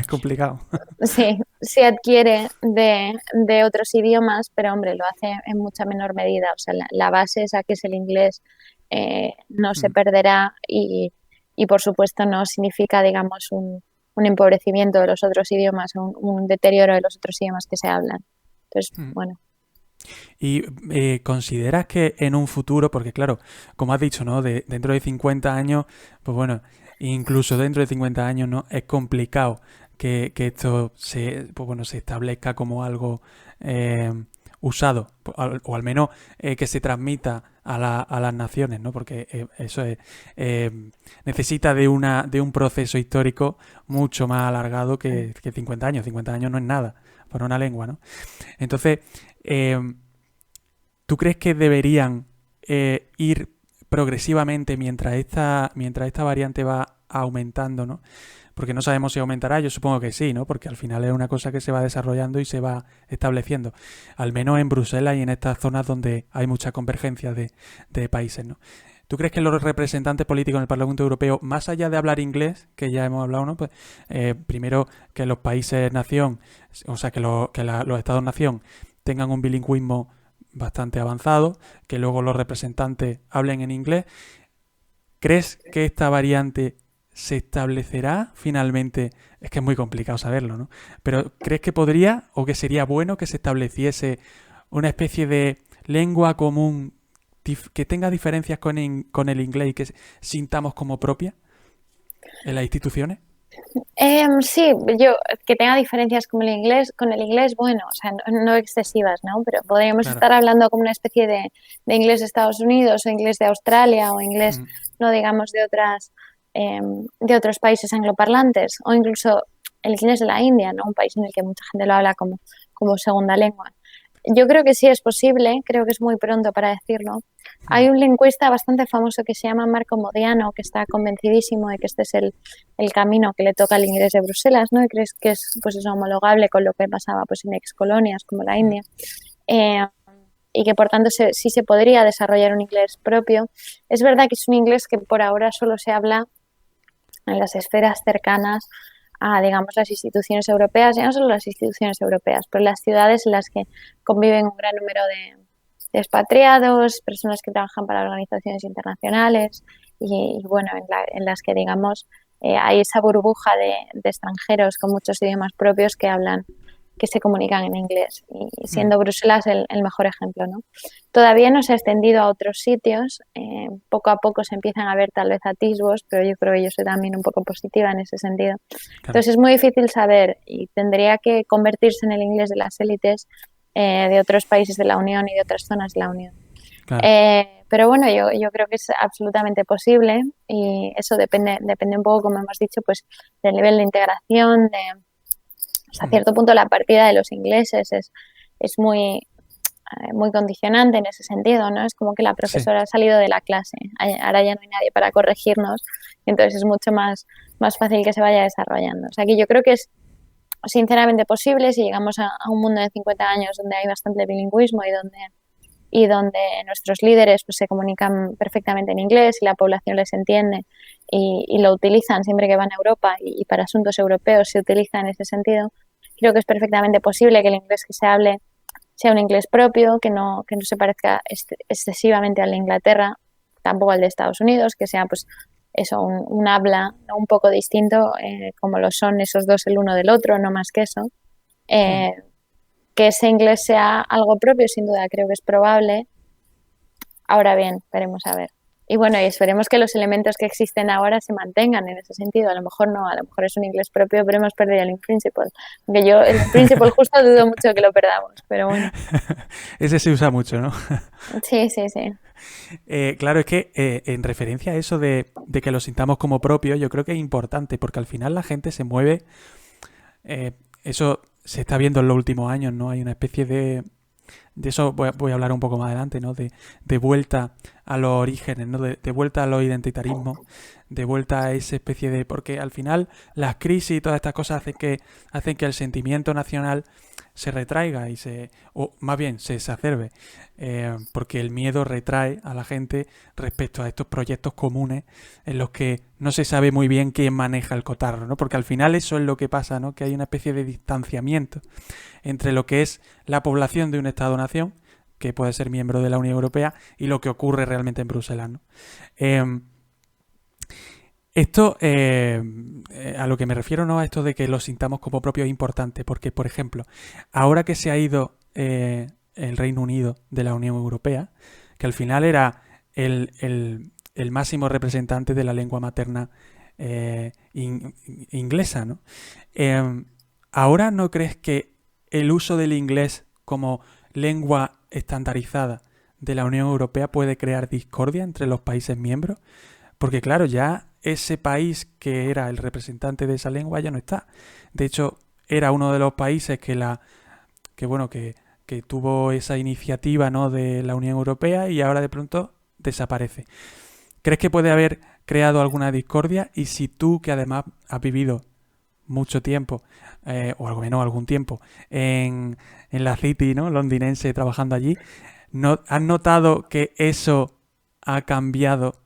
complicado. sí, se adquiere de otros idiomas, pero hombre, lo hace en mucha menor medida. O sea, la base esa que es el inglés no se Uh-huh. perderá y por supuesto no significa, digamos, un empobrecimiento de los otros idiomas, un deterioro de los otros idiomas que se hablan. Entonces, Uh-huh. bueno. ¿Y consideras que en un futuro, porque claro, como has dicho, ¿no? Dentro de 50 años, pues bueno, incluso dentro de 50 años, ¿no? Es complicado que esto pues bueno, se establezca como algo eh, usado, o al menos que se transmita a las naciones, ¿no? Porque eso necesita de un proceso histórico mucho más alargado que 50 años. 50 años no es nada para una lengua, ¿no? Entonces, eh, ¿tú crees que deberían ir progresivamente mientras esta variante va aumentando, ¿no? Porque no sabemos si aumentará, yo supongo que sí, ¿no? Porque al final es una cosa que se va desarrollando y se va estableciendo, al menos en Bruselas y en estas zonas donde hay mucha convergencia de países, ¿no? ¿Tú crees que los representantes políticos en el Parlamento Europeo, más allá de hablar inglés, que ya hemos hablado, ¿no? Pues primero que los países nación, o sea, los estados nación tengan un bilingüismo bastante avanzado, que luego los representantes hablen en inglés? ¿Crees que esta variante se establecerá finalmente, es que es muy complicado saberlo, ¿no? Pero ¿crees que podría o que sería bueno que se estableciese una especie de lengua común que tenga diferencias con el inglés y que sintamos como propia en las instituciones? Sí, yo que tenga diferencias con el inglés, bueno, o sea, no excesivas, ¿no? Pero podríamos Claro. estar hablando como una especie de inglés de Estados Unidos o inglés de Australia o inglés, Mm, no digamos, de otros países angloparlantes o incluso el inglés de la India, ¿no? Un país en el que mucha gente lo habla como segunda lengua. Yo creo que sí es posible, creo que es muy pronto para decirlo. mm, Hay un lingüista bastante famoso que se llama Marco Modiano, que está convencidísimo de que este es el camino que le toca al inglés de Bruselas, ¿no? Y crees que es pues eso, homologable con lo que pasaba pues en excolonias como la mm, India. Eh, y que por tanto sí se podría desarrollar un inglés propio. Es verdad que es un inglés que por ahora solo se habla en las esferas cercanas a, digamos, las instituciones europeas, ya no solo las instituciones europeas, pero las ciudades en las que conviven un gran número de expatriados, personas que trabajan para organizaciones internacionales y bueno, en las que, digamos, hay esa burbuja de extranjeros con muchos idiomas propios que se comunican en inglés. Y mm. siendo Bruselas el mejor ejemplo, ¿no? Todavía no se ha extendido a otros sitios, poco a poco se empiezan a ver tal vez atisbos, pero yo creo que yo soy también un poco positiva en ese sentido. Claro, Entonces es muy difícil saber y tendría que convertirse en el inglés de las élites de otros países de la Unión y de otras zonas de la Unión. claro. Pero bueno, yo creo que es absolutamente posible y eso depende un poco, como hemos dicho, pues del nivel de integración, hasta Mm, cierto punto la partida de los ingleses es muy condicionante en ese sentido, ¿no? Es como que la sí. profesora ha salido de la clase, ahora ya no hay nadie para corregirnos, entonces es mucho más fácil que se vaya desarrollando. O sea que yo creo que es sinceramente posible si llegamos a un mundo de 50 años donde hay bastante bilingüismo y donde nuestros líderes pues, se comunican perfectamente en inglés y la población les entiende y lo utilizan siempre que van a Europa y para asuntos europeos se utiliza en ese sentido. Creo que es perfectamente posible que el inglés que se hable sea un inglés propio, que no se parezca excesivamente al de Inglaterra, tampoco al de Estados Unidos, que sea pues eso, un habla un poco distinto, como lo son esos dos el uno del otro, no más que eso. Mm. Eh, que ese inglés sea algo propio, sin duda, creo que es probable. Ahora bien, veremos a ver. Y bueno, y esperemos que los elementos que existen ahora se mantengan en ese sentido. A lo mejor no, a lo mejor es un inglés propio, pero hemos perdido el in-principle. Aunque yo el in-principle justo dudo mucho que lo perdamos, pero bueno. Ese se usa mucho, ¿no? Sí, sí, sí. Claro, es que en referencia a eso de que lo sintamos como propio, yo creo que es importante, porque al final la gente se mueve, eso se está viendo en los últimos años, ¿no? Hay una especie de eso voy a hablar un poco más adelante, ¿no? De vuelta a los orígenes, ¿no? De vuelta a los identitarismos, de vuelta a esa especie de... Porque al final las crisis y todas estas cosas hacen que el sentimiento nacional se retraiga o más bien se exacerbe, porque el miedo retrae a la gente respecto a estos proyectos comunes en los que no se sabe muy bien quién maneja el cotarro, ¿no? Porque al final eso es lo que pasa, ¿no? Que hay una especie de distanciamiento entre lo que es la población de un Estado-nación, que puede ser miembro de la Unión Europea, y lo que ocurre realmente en Bruselas, ¿no? Eh, a lo que me refiero, ¿no? A esto de que lo sintamos como propio es importante, porque, por ejemplo, ahora que se ha ido el Reino Unido de la Unión Europea, que al final era el máximo representante de la lengua materna inglesa, ¿no? Eh, ¿Ahora no crees que el uso del inglés como lengua estandarizada de la Unión Europea puede crear discordia entre los países miembros? Porque claro, ya ese país que era el representante de esa lengua ya no está. De hecho, era uno de los países que tuvo esa iniciativa, ¿no? De la Unión Europea y ahora de pronto desaparece. ¿Crees que puede haber creado alguna discordia? Y si tú, que además has vivido mucho tiempo, o al menos algún tiempo, en la City, ¿no? Londinense, trabajando allí, ¿no, has notado que eso ha cambiado,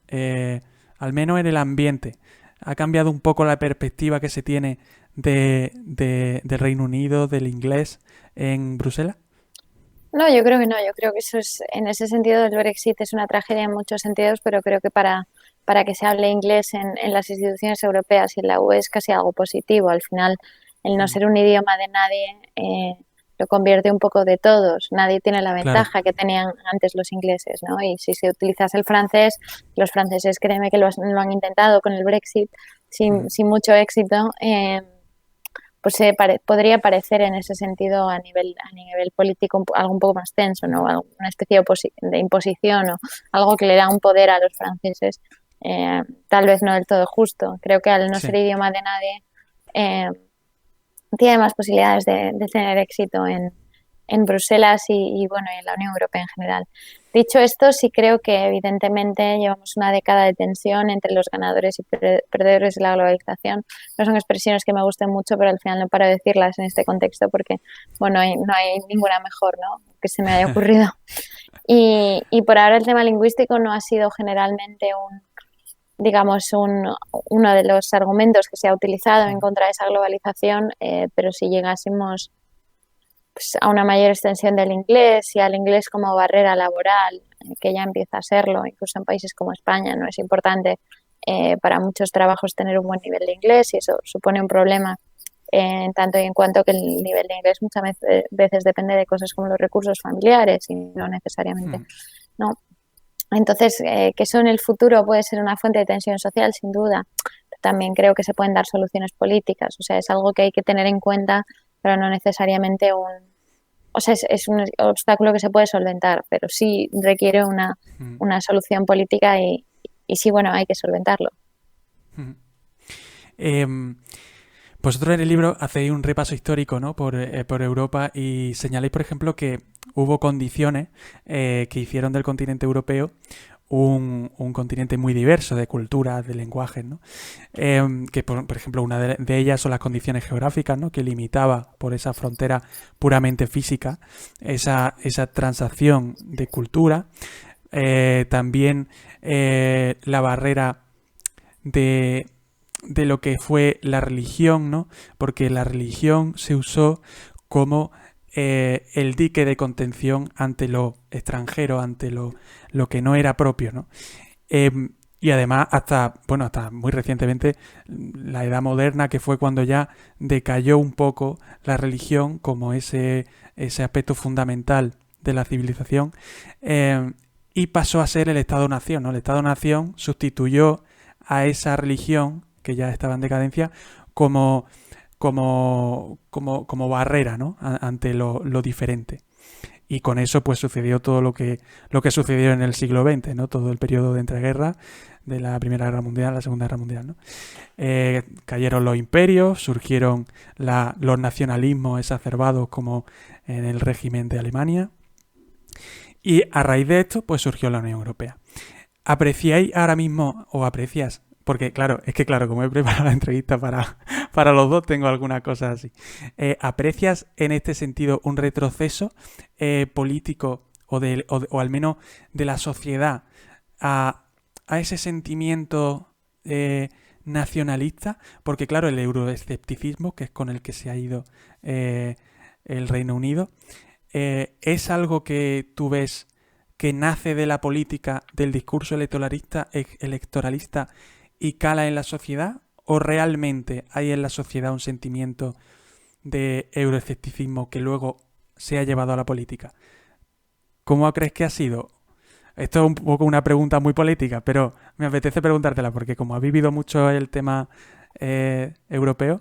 eh, al menos en el ambiente? ¿Ha cambiado un poco la perspectiva que se tiene del Reino Unido, del inglés en Bruselas? No, yo creo que no, yo creo que eso es, en ese sentido, el Brexit es una tragedia en muchos sentidos, pero creo que para que se hable inglés en las instituciones europeas y en la UE es casi algo positivo. Al final, el no ser un idioma de nadie lo convierte un poco de todos. Nadie tiene la Claro. ventaja que tenían antes los ingleses, ¿no? Y si se utilizase el francés, los franceses, créeme que lo han intentado con el Brexit sin mucho éxito, pues podría parecer en ese sentido a nivel político algo un poco más tenso, ¿no? Una especie de imposición o algo que le da un poder a los franceses, tal vez no del todo justo. Creo que al no Sí. ser idioma de nadie, tiene más posibilidades de tener éxito en Bruselas y, bueno, y en la Unión Europea en general. Dicho esto, sí creo que evidentemente llevamos una década de tensión entre los ganadores y perdedores de la globalización. No son expresiones que me gusten mucho, pero al final no paro de decirlas en este contexto porque, bueno, no hay ninguna mejor, ¿no?, que se me haya ocurrido. Y por ahora el tema lingüístico no ha sido generalmente uno de los argumentos que se ha utilizado en contra de esa globalización, pero si llegásemos, pues, a una mayor extensión del inglés y al inglés como barrera laboral, que ya empieza a serlo, incluso en países como España, no es importante para muchos trabajos tener un buen nivel de inglés, y eso supone un problema en tanto y en cuanto que el nivel de inglés muchas veces depende de cosas como los recursos familiares y no necesariamente, ¿no? Entonces, que eso en el futuro puede ser una fuente de tensión social, sin duda. También creo que se pueden dar soluciones políticas. O sea, es algo que hay que tener en cuenta, pero no necesariamente o sea, es un obstáculo que se puede solventar, pero sí requiere una solución política y sí, bueno, hay que solventarlo. Vosotros en el libro hacéis un repaso histórico, ¿no?, por Europa, y señaláis, por ejemplo, que hubo condiciones que hicieron del continente europeo un continente muy diverso de culturas, de lenguajes, ¿no? Que por ejemplo, una de ellas son las condiciones geográficas, ¿no?, que limitaba por esa frontera puramente física esa transacción de cultura. También la barrera de lo que fue la religión, ¿no? Porque la religión se usó como el dique de contención ante lo extranjero, ante lo que no era propio, ¿no? Y además hasta muy recientemente, la Edad Moderna, que fue cuando ya decayó un poco la religión como ese aspecto fundamental de la civilización, y pasó a ser el Estado-Nación, ¿no? El Estado-Nación sustituyó a esa religión que ya estaba en decadencia como barrera, ¿no?, ante lo diferente. Y con eso pues sucedió todo lo que sucedió en el siglo XX, ¿no? Todo el periodo de entreguerra, de la Primera Guerra Mundial, la Segunda Guerra Mundial, ¿no? Cayeron los imperios, surgieron los nacionalismos exacerbados como en el régimen de Alemania, y a raíz de esto pues surgió la Unión Europea. ¿Apreciáis ahora mismo, o aprecias? Porque claro, como he preparado la entrevista para los dos, tengo alguna cosa así. ¿Aprecias en este sentido un retroceso político o al menos de la sociedad a ese sentimiento nacionalista? Porque claro, el euroescepticismo, que es con el que se ha ido el Reino Unido, ¿es algo que tú ves que nace de la política, del discurso electoralista y cala en la sociedad? ¿O realmente hay en la sociedad un sentimiento de euroescepticismo que luego se ha llevado a la política? ¿Cómo crees que ha sido? Esto es un poco una pregunta muy política, pero me apetece preguntártela porque como has vivido mucho el tema europeo.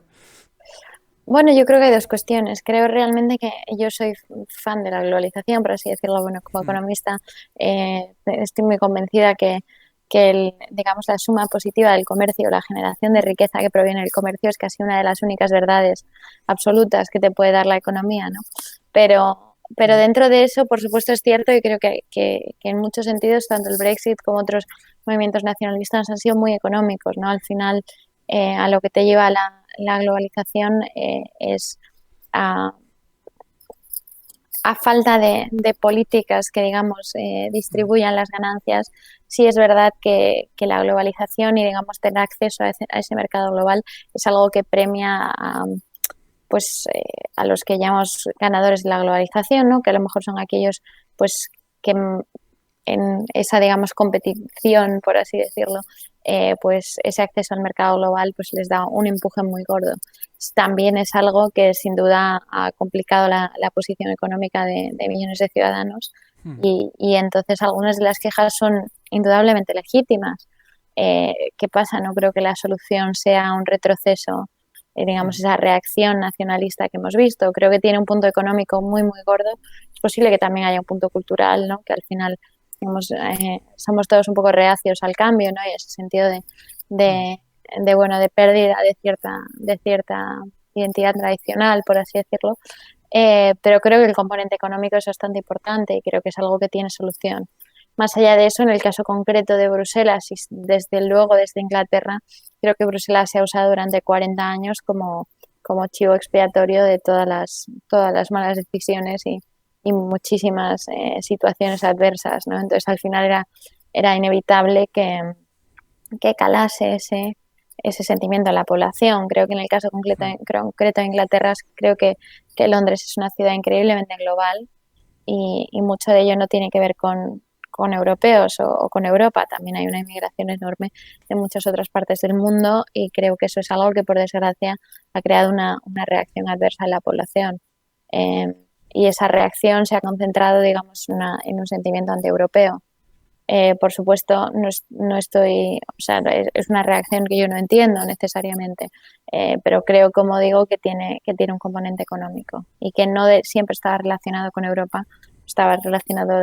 Bueno, yo creo que hay dos cuestiones. Creo realmente que yo soy fan de la globalización, por así decirlo. Bueno, como economista, estoy muy convencida que digamos, la suma positiva del comercio, la generación de riqueza que proviene del comercio, es casi una de las únicas verdades absolutas que te puede dar la economía, ¿no? Pero dentro de eso, por supuesto, es cierto, y creo que en muchos sentidos, tanto el Brexit como otros movimientos nacionalistas han sido muy económicos, ¿no? Al final, a lo que te lleva la globalización es a falta de políticas que, digamos, distribuyan las ganancias. Sí es verdad que la globalización y, digamos, tener acceso a ese mercado global es algo que premia a los que llamamos ganadores de la globalización, ¿no? Que a lo mejor son aquellos pues que en esa, digamos, competición, por así decirlo, pues ese acceso al mercado global pues les da un empuje muy gordo. También es algo que sin duda ha complicado la posición económica de millones de ciudadanos y entonces algunas de las quejas son indudablemente legítimas. ¿Qué pasa? No creo que la solución sea un retroceso, digamos, esa reacción nacionalista que hemos visto. Creo que tiene un punto económico muy, muy gordo. Es posible que también haya un punto cultural, ¿no? Que al final digamos, somos todos un poco reacios al cambio, ¿no? Y ese sentido bueno, de pérdida de cierta identidad tradicional, por así decirlo. Pero creo que el componente económico es bastante importante y creo que es algo que tiene solución. Más allá de eso, en el caso concreto de Bruselas y desde luego desde Inglaterra, creo que Bruselas se ha usado durante 40 años como chivo expiatorio de todas las malas decisiones y muchísimas situaciones adversas, ¿no? Entonces al final era inevitable que calase ese sentimiento en la población. Creo que en el caso concreto de Inglaterra, creo que Londres es una ciudad increíblemente global y mucho de ello no tiene que ver con europeos o con Europa. También hay una inmigración enorme de muchas otras partes del mundo y creo que eso es algo que por desgracia ha creado una reacción adversa en la población. Y esa reacción se ha concentrado, digamos, en un sentimiento antieuropeo. Por supuesto, no estoy, o sea, es una reacción que yo no entiendo necesariamente, pero creo, como digo, que tiene un componente económico y que no siempre estaba relacionado con Europa, estaba relacionado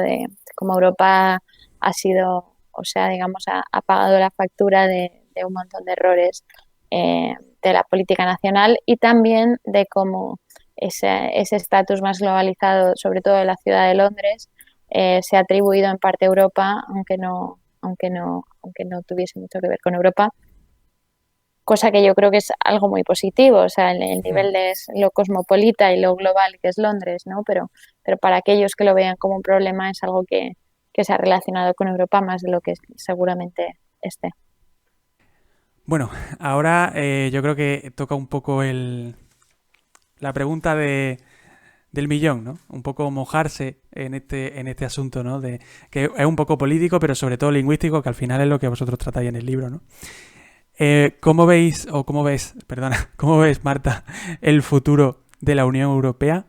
como Europa ha sido, o sea, digamos, ha pagado la factura de un montón de errores de la política nacional y también de cómo ese estatus más globalizado, sobre todo de la ciudad de Londres, se ha atribuido en parte a Europa, aunque no tuviese mucho que ver con Europa, cosa que yo creo que es algo muy positivo, o sea, el nivel de lo cosmopolita y lo global que es Londres, ¿no? Pero para aquellos que lo vean como un problema es algo que se ha relacionado con Europa más de lo que seguramente esté. Bueno, ahora yo creo que toca un poco la pregunta del millón, ¿no? Un poco mojarse en este asunto, ¿no? Que es un poco político, pero sobre todo lingüístico, que al final es lo que vosotros tratáis en el libro, ¿no? ¿Cómo veis, cómo ves, Marta, el futuro de la Unión Europea?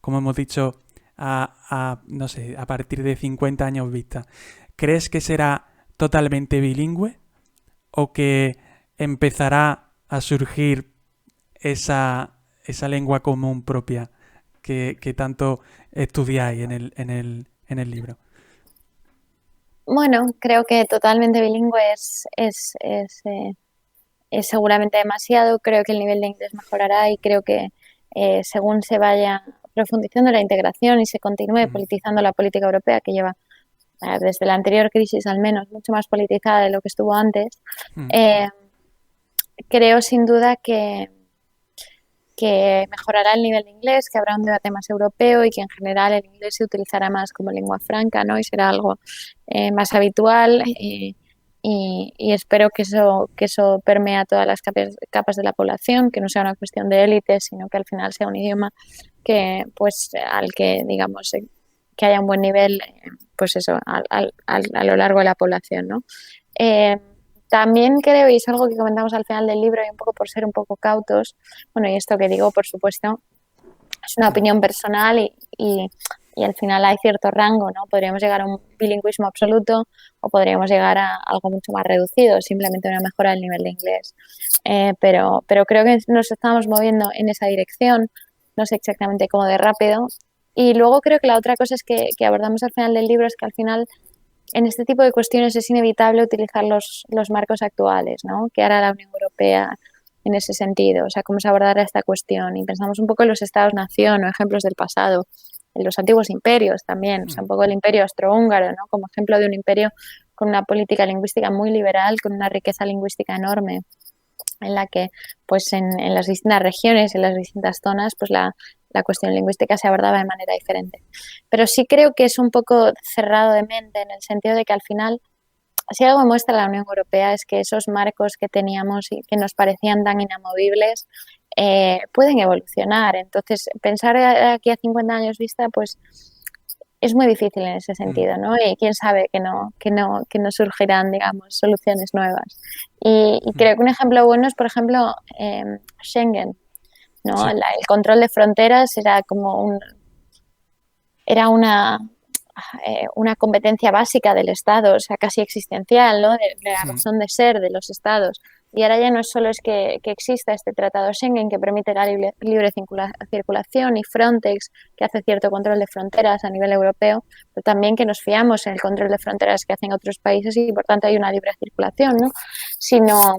Como hemos dicho, no sé, a partir de 50 años vista. ¿Crees que será totalmente bilingüe o que empezará a surgir esa lengua común propia que tanto estudiáis en el libro? Bueno, creo que totalmente bilingüe es seguramente demasiado. Creo que el nivel de inglés mejorará y creo que según se vaya profundizando la integración y se continúe politizando la política europea, que lleva desde la anterior crisis al menos mucho más politizada de lo que estuvo antes, creo sin duda que mejorará el nivel de inglés, que habrá un debate más europeo y que en general el inglés se utilizará más como lengua franca, ¿no? Y será algo más habitual y espero que eso permea todas las capas de la población, que no sea una cuestión de élites, sino que al final sea un idioma que, pues, al que, digamos, que haya un buen nivel, pues eso, a lo largo de la población, ¿no? También creo, y es algo que comentamos al final del libro, y un poco por ser un poco cautos, bueno, y esto que digo, por supuesto, es una opinión personal y al final hay cierto rango, ¿no? Podríamos llegar a un bilingüismo absoluto o podríamos llegar a algo mucho más reducido, simplemente una mejora del nivel de inglés. Pero creo que nos estamos moviendo en esa dirección, no sé exactamente cómo de rápido. Y luego creo que la otra cosa es que abordamos al final del libro es que al final en este tipo de cuestiones es inevitable utilizar los marcos actuales, ¿no? ¿Qué hará la Unión Europea en ese sentido? O sea, ¿cómo se abordará esta cuestión? Y pensamos un poco en los estados-nación o ejemplos del pasado, en los antiguos imperios también, o sea, un poco el imperio austrohúngaro, ¿no? Como ejemplo de un imperio con una política lingüística muy liberal, con una riqueza lingüística enorme, en la que pues en las distintas regiones, en las distintas zonas, pues la cuestión lingüística se abordaba de manera diferente. Pero sí creo que es un poco cerrado de mente en el sentido de que al final, si algo muestra la Unión Europea es que esos marcos que teníamos y que nos parecían tan inamovibles pueden evolucionar. Entonces, pensar aquí a 50 años vista, pues es muy difícil en ese sentido, ¿no? Y quién sabe que no surgirán, digamos, soluciones nuevas. Y creo que un ejemplo bueno es, por ejemplo, Schengen, ¿no? Sí. El control de fronteras era una competencia básica del Estado, o sea, casi existencial, ¿no? De la razón de ser de los Estados. Y ahora ya no solo es que exista este tratado Schengen que permite la libre circulación y Frontex que hace cierto control de fronteras a nivel europeo, pero también que nos fiamos en el control de fronteras que hacen otros países y por tanto hay una libre circulación, ¿no? Sino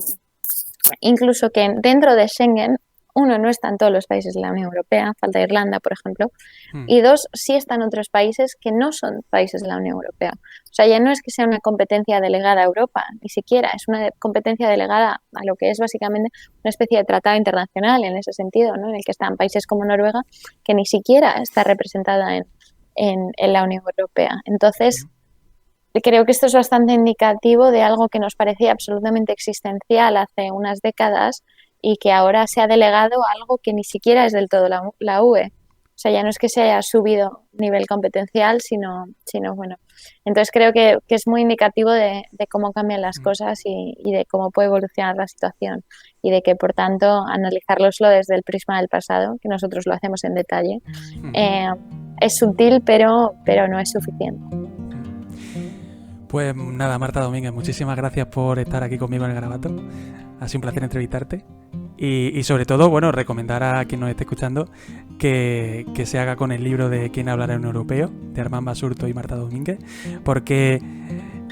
incluso que dentro de Schengen, uno, no están todos los países de la Unión Europea, falta Irlanda, por ejemplo, y dos, sí están otros países que no son países de la Unión Europea. O sea, ya no es que sea una competencia delegada a Europa, ni siquiera, es una competencia delegada a lo que es básicamente una especie de tratado internacional en ese sentido, ¿no? En el que están países como Noruega, que ni siquiera está representada en la Unión Europea. Entonces, creo que esto es bastante indicativo de algo que nos parecía absolutamente existencial hace unas décadas y que ahora se ha delegado a algo que ni siquiera es del todo la UE. O sea, ya no es que se haya subido nivel competencial, sino bueno. Entonces creo que es muy indicativo de cómo cambian las cosas y de cómo puede evolucionar la situación. Y de que, por tanto, analizarlo desde el prisma del pasado, que nosotros lo hacemos en detalle, es sutil, pero no es suficiente. Pues nada, Marta Domínguez, muchísimas gracias por estar aquí conmigo en el Garabato. Ha sido un placer entrevistarte. Y sobre todo, bueno, recomendar a quien nos esté escuchando que se haga con el libro de ¿Quién hablará en europeo?, de Armand Basurto y Marta Domínguez, porque,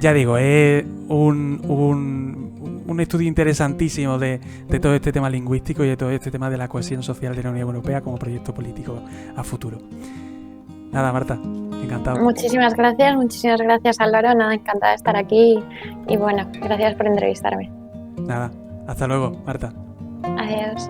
ya digo, es un estudio interesantísimo de todo este tema lingüístico y de todo este tema de la cohesión social de la Unión Europea como proyecto político a futuro. Nada, Marta, encantado. Muchísimas gracias, Álvaro. Nada, encantada de estar aquí y bueno, gracias por entrevistarme. Nada, hasta luego, Marta. Adiós.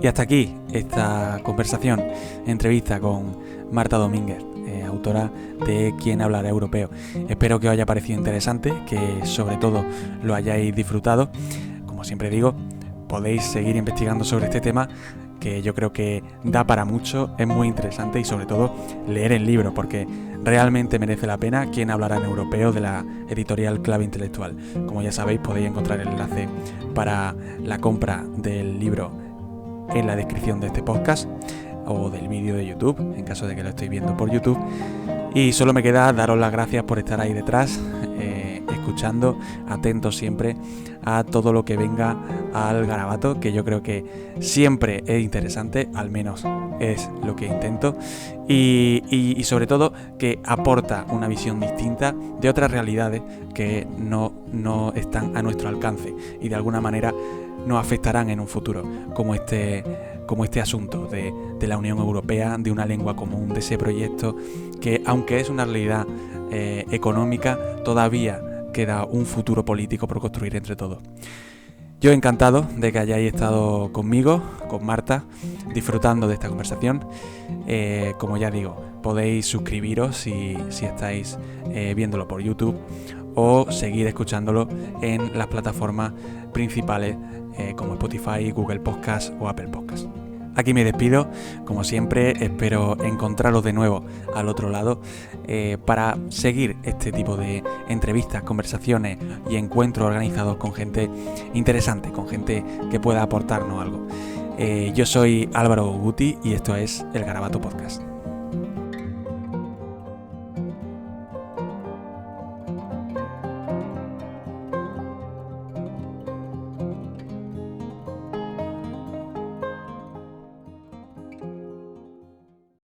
Y hasta aquí esta conversación, entrevista con Marta Domínguez, autora de ¿Quién hablará europeo? Espero que os haya parecido interesante, que sobre todo lo hayáis disfrutado. Como siempre digo, podéis seguir investigando sobre este tema, que yo creo que da para mucho, es muy interesante, y sobre todo leer el libro, porque realmente merece la pena. ¿Quién hablará en europeo?, de la editorial Clave Intelectual. Como ya sabéis, podéis encontrar el enlace para la compra del libro en la descripción de este podcast o del vídeo de YouTube, en caso de que lo estéis viendo por YouTube. Y solo me queda daros las gracias por estar ahí detrás, escuchando, atentos siempre a todo lo que venga al Garabato, que yo creo que siempre es interesante, al menos es lo que intento, y sobre todo que aporta una visión distinta de otras realidades que no están a nuestro alcance y de alguna manera nos afectarán en un futuro, como este asunto de la Unión Europea, de una lengua común, de ese proyecto que, aunque es una realidad económica, todavía queda un futuro político por construir entre todos. Yo encantado de que hayáis estado conmigo, con Marta, disfrutando de esta conversación. Como ya digo, podéis suscribiros si estáis viéndolo por YouTube, o seguir escuchándolo en las plataformas principales como Spotify, Google Podcast o Apple Podcast. Aquí me despido, como siempre, espero encontraros de nuevo al otro lado para seguir este tipo de entrevistas, conversaciones y encuentros organizados con gente interesante, con gente que pueda aportarnos algo. Yo soy Álvaro Guti y esto es El Garabato Podcast.